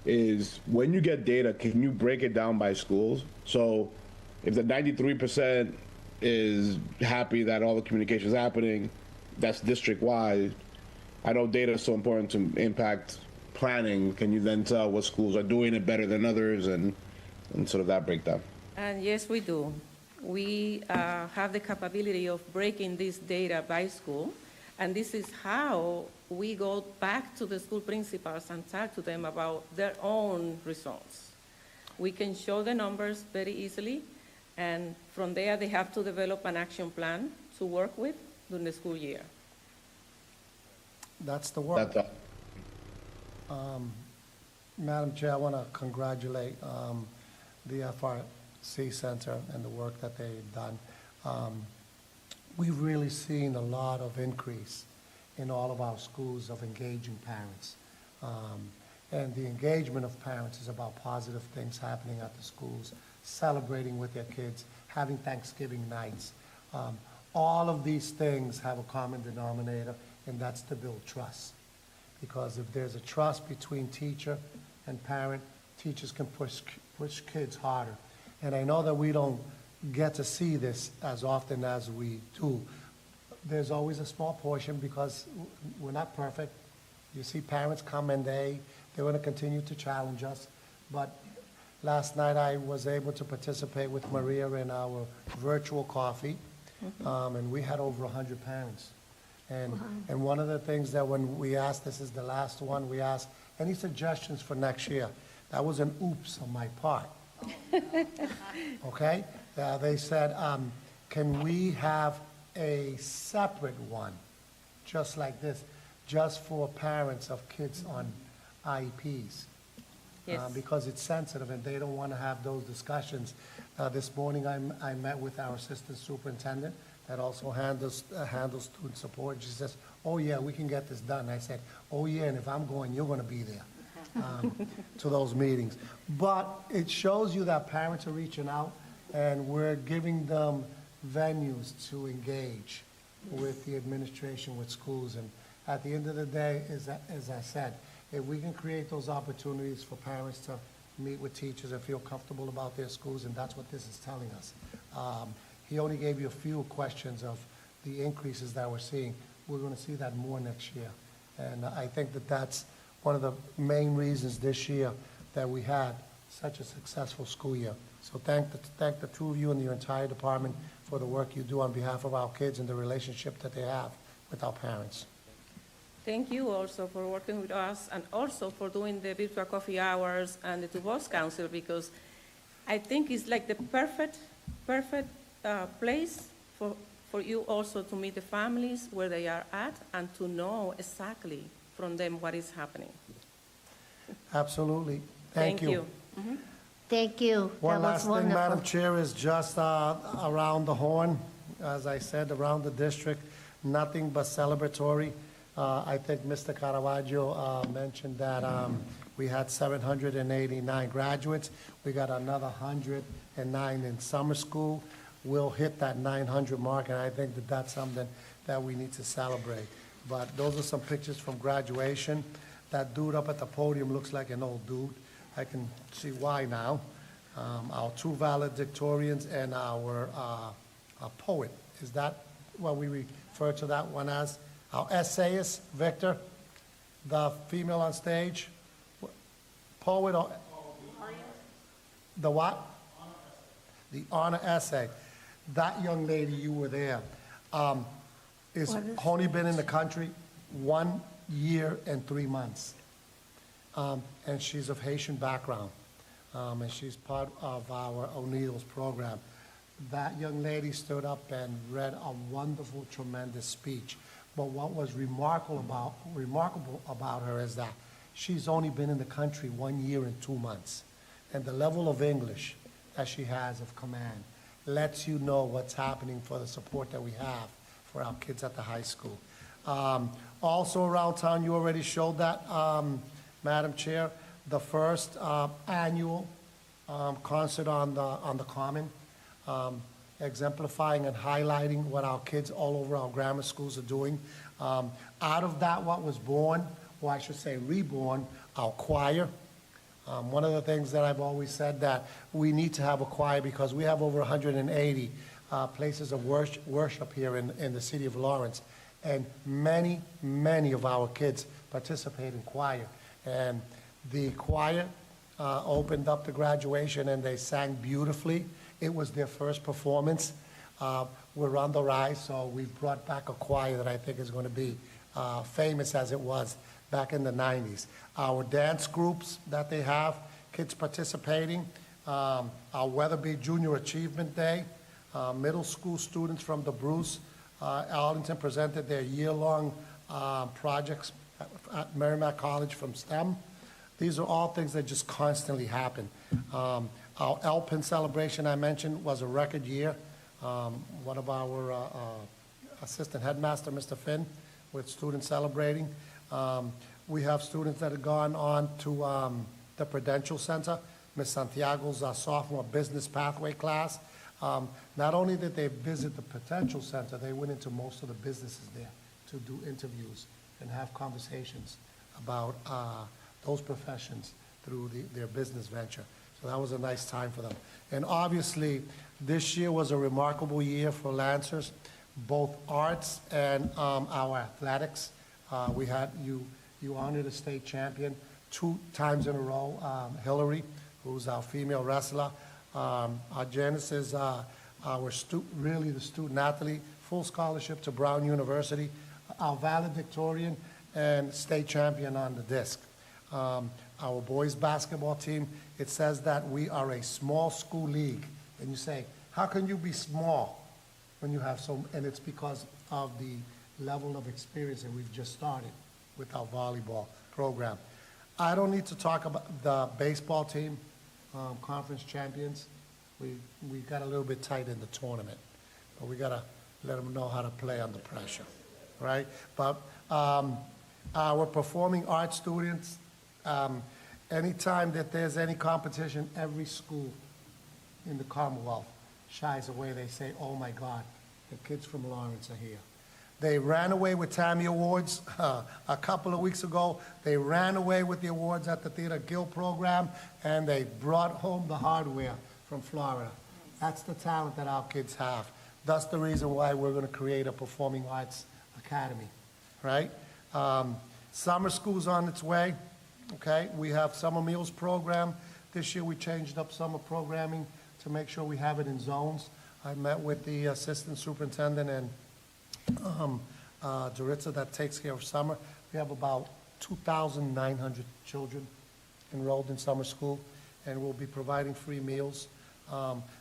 is, when you get data, can you break it down by schools? So if the 93% is happy that all the communication is happening, that's district-wide. I know data is so important to impact planning. Can you then tell what schools are doing it better than others and sort of that breakdown? And yes, we do. We have the capability of breaking this data by school, and this is how we go back to the school principals and talk to them about their own results. We can show the numbers very easily, and from there they have to develop an action plan to work with during the school year. That's the work. Madam Chair, I want to congratulate the FRC Center and the work that they've done. We've really seen a lot of increase in all of our schools of engaging parents. And the engagement of parents is about positive things happening at the schools, celebrating with their kids, having Thanksgiving nights. All of these things have a common denominator, and that's to build trust. Because if there's a trust between teacher and parent, teachers can push kids harder. And I know that we don't get to see this as often as we do. There's always a small portion because we're not perfect. You see parents come and they're going to continue to challenge us. But last night I was able to participate with Maria in our virtual coffee, and we had over 100 parents. And one of the things that when we asked, this is the last one, we asked, any suggestions for next year? That was an oops on my part. Okay? They said, can we have a separate one, just like this, just for parents of kids on IEPs? Yes. Because it's sensitive and they don't want to have those discussions. This morning I met with our assistant superintendent that also handles student support. She says, oh yeah, we can get this done. I said, oh yeah, and if I'm going, you're going to be there to those meetings. But it shows you that parents are reaching out and we're giving them venues to engage with the administration, with schools. And at the end of the day, as I said, if we can create those opportunities for parents to meet with teachers and feel comfortable about their schools, and that's what this is telling us. He only gave you a few questions of the increases that we're seeing. We're going to see that more next year. And I think that that's one of the main reasons this year that we had such a successful school year. So thank the two of you and your entire department for the work you do on behalf of our kids and the relationship that they have with our parents. Thank you also for working with us and also for doing the virtual coffee hours and the Divorce Council, because I think it's like the perfect place for you also to meet the families where they are at and to know exactly from them what is happening. Absolutely. Thank you. Mm-hmm. Thank you. One That was last thing, wonderful. Madam Chair, is just around the horn, as I said, around the district, nothing but celebratory. I think Mr. Caravaggio mentioned that we had 789 graduates. We got another 109 in summer school. We'll hit that 900 mark, and I think that that's something that we need to celebrate. But those are some pictures from graduation. That dude up at the podium looks like an old dude. I can see why now. Our two valedictorians and our poet. Is that what we refer to that one as? Our essayist, Victor, the female on stage. Poet or the what? The honor essay. That young lady, you were there, is only been in the country 1 year and 3 months. And she's of Haitian background. And she's part of our O'Neill's program. That young lady stood up and read a wonderful, tremendous speech. But what was remarkable about her is that she's only been in the country 1 year and 2 months. And the level of English that she has of command lets you know what's happening for the support that we have for our kids at the high school. Also around town, you already showed that, Madam Chair, the first annual concert on the Common, exemplifying and highlighting what our kids all over our grammar schools are doing. Out of that, what was born, or I should say reborn, our choir. One of the things that I've always said that we need to have a choir because we have over 180 places of worship here in the city of Lawrence. And many, many of our kids participate in choir. And the choir opened up the graduation and they sang beautifully. It was their first performance. We're on the rise, so we've brought back a choir that I think is going to be famous as it was back in the 90s. Our dance groups that they have, kids participating, our Weatherby Junior Achievement Day, middle school students from the Bruce, Arlington presented their year-long projects at Merrimack College from STEM. These are all things that just constantly happen. Our LPIN celebration I mentioned was a record year. One of our assistant headmaster, Mr. Finn, with students celebrating. We have students that have gone on to the Prudential Center, Ms. Santiago's sophomore business pathway class. Not only did they visit the Prudential Center, they went into most of the businesses there to do interviews and have conversations about those professions through their business venture. So that was a nice time for them. And obviously, this year was a remarkable year for Lancers, both arts and our athletics. We had you honored a state champion 2 times in a row, Hillary, who's our female wrestler. Our Janice is really the student athlete, full scholarship to Brown University, our valedictorian and state champion on the disc. Our boys basketball team, it says that we are a small school league. And you say, how can you be small when you have so, and it's because of the level of experience that we've just started with our volleyball program. I don't need to talk about the baseball team, conference champions. We got a little bit tight in the tournament, but we got to let them know how to play under pressure, right? But our performing arts students, anytime that there's any competition, every school in the Commonwealth shies away. They say, oh my God, the kids from Lawrence are here. They ran away with Tammy Awards a couple of weeks ago. They ran away with the awards at the Theater Guild program, and they brought home the hardware from Florida. That's the talent that our kids have. That's the reason why we're going to create a Performing Arts Academy, right? Summer school's on its way, okay? We have summer meals program. This year we changed up summer programming to make sure we have it in zones. I met with the assistant superintendent and Doritza that takes care of summer. We have about 2,900 children enrolled in summer school, and we'll be providing free meals.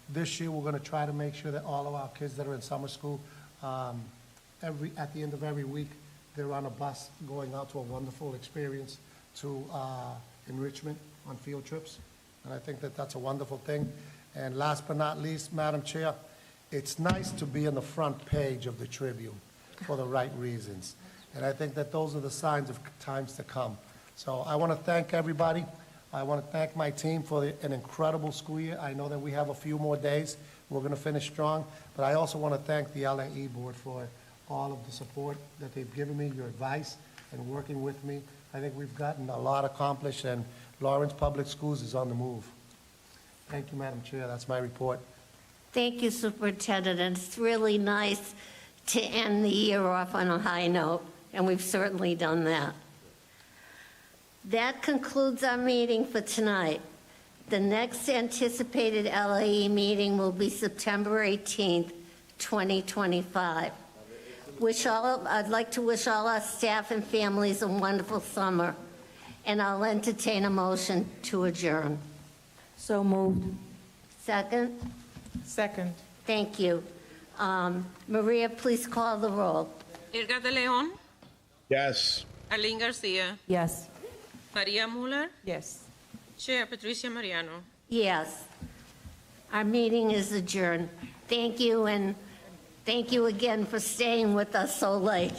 This year, we're going to try to make sure that all of our kids that are in summer school, at the end of every week, they're on a bus going out to a wonderful experience to enrichment on field trips. And I think that that's a wonderful thing. And last but not least, Madam Chair, it's nice to be on the front page of the Tribune for the right reasons. And I think that those are the signs of times to come. So I want to thank everybody. I want to thank my team for an incredible school year. I know that we have a few more days. We're going to finish strong. But I also want to thank the LAE board for all of the support that they've given me, your advice, and working with me. I think we've gotten a lot accomplished, and Lawrence Public Schools is on the move. Thank you, Madam Chair. That's my report. Thank you, Superintendent. And it's really nice to end the year off on a high note, and we've certainly done that. That concludes our meeting for tonight. The next anticipated LAE meeting will be September 18th, 2025. I'd like to wish all our staff and families a wonderful summer, and I'll entertain a motion to adjourn. So moved. Second? Second. Thank you. Maria, please call the roll. Edgar de Leon, Yes. Arlene Garcia, Yes. Maria Muller, Yes. Chair Patricia Mariano. Yes. Our meeting is adjourned. Thank you, and thank you again for staying with us so late.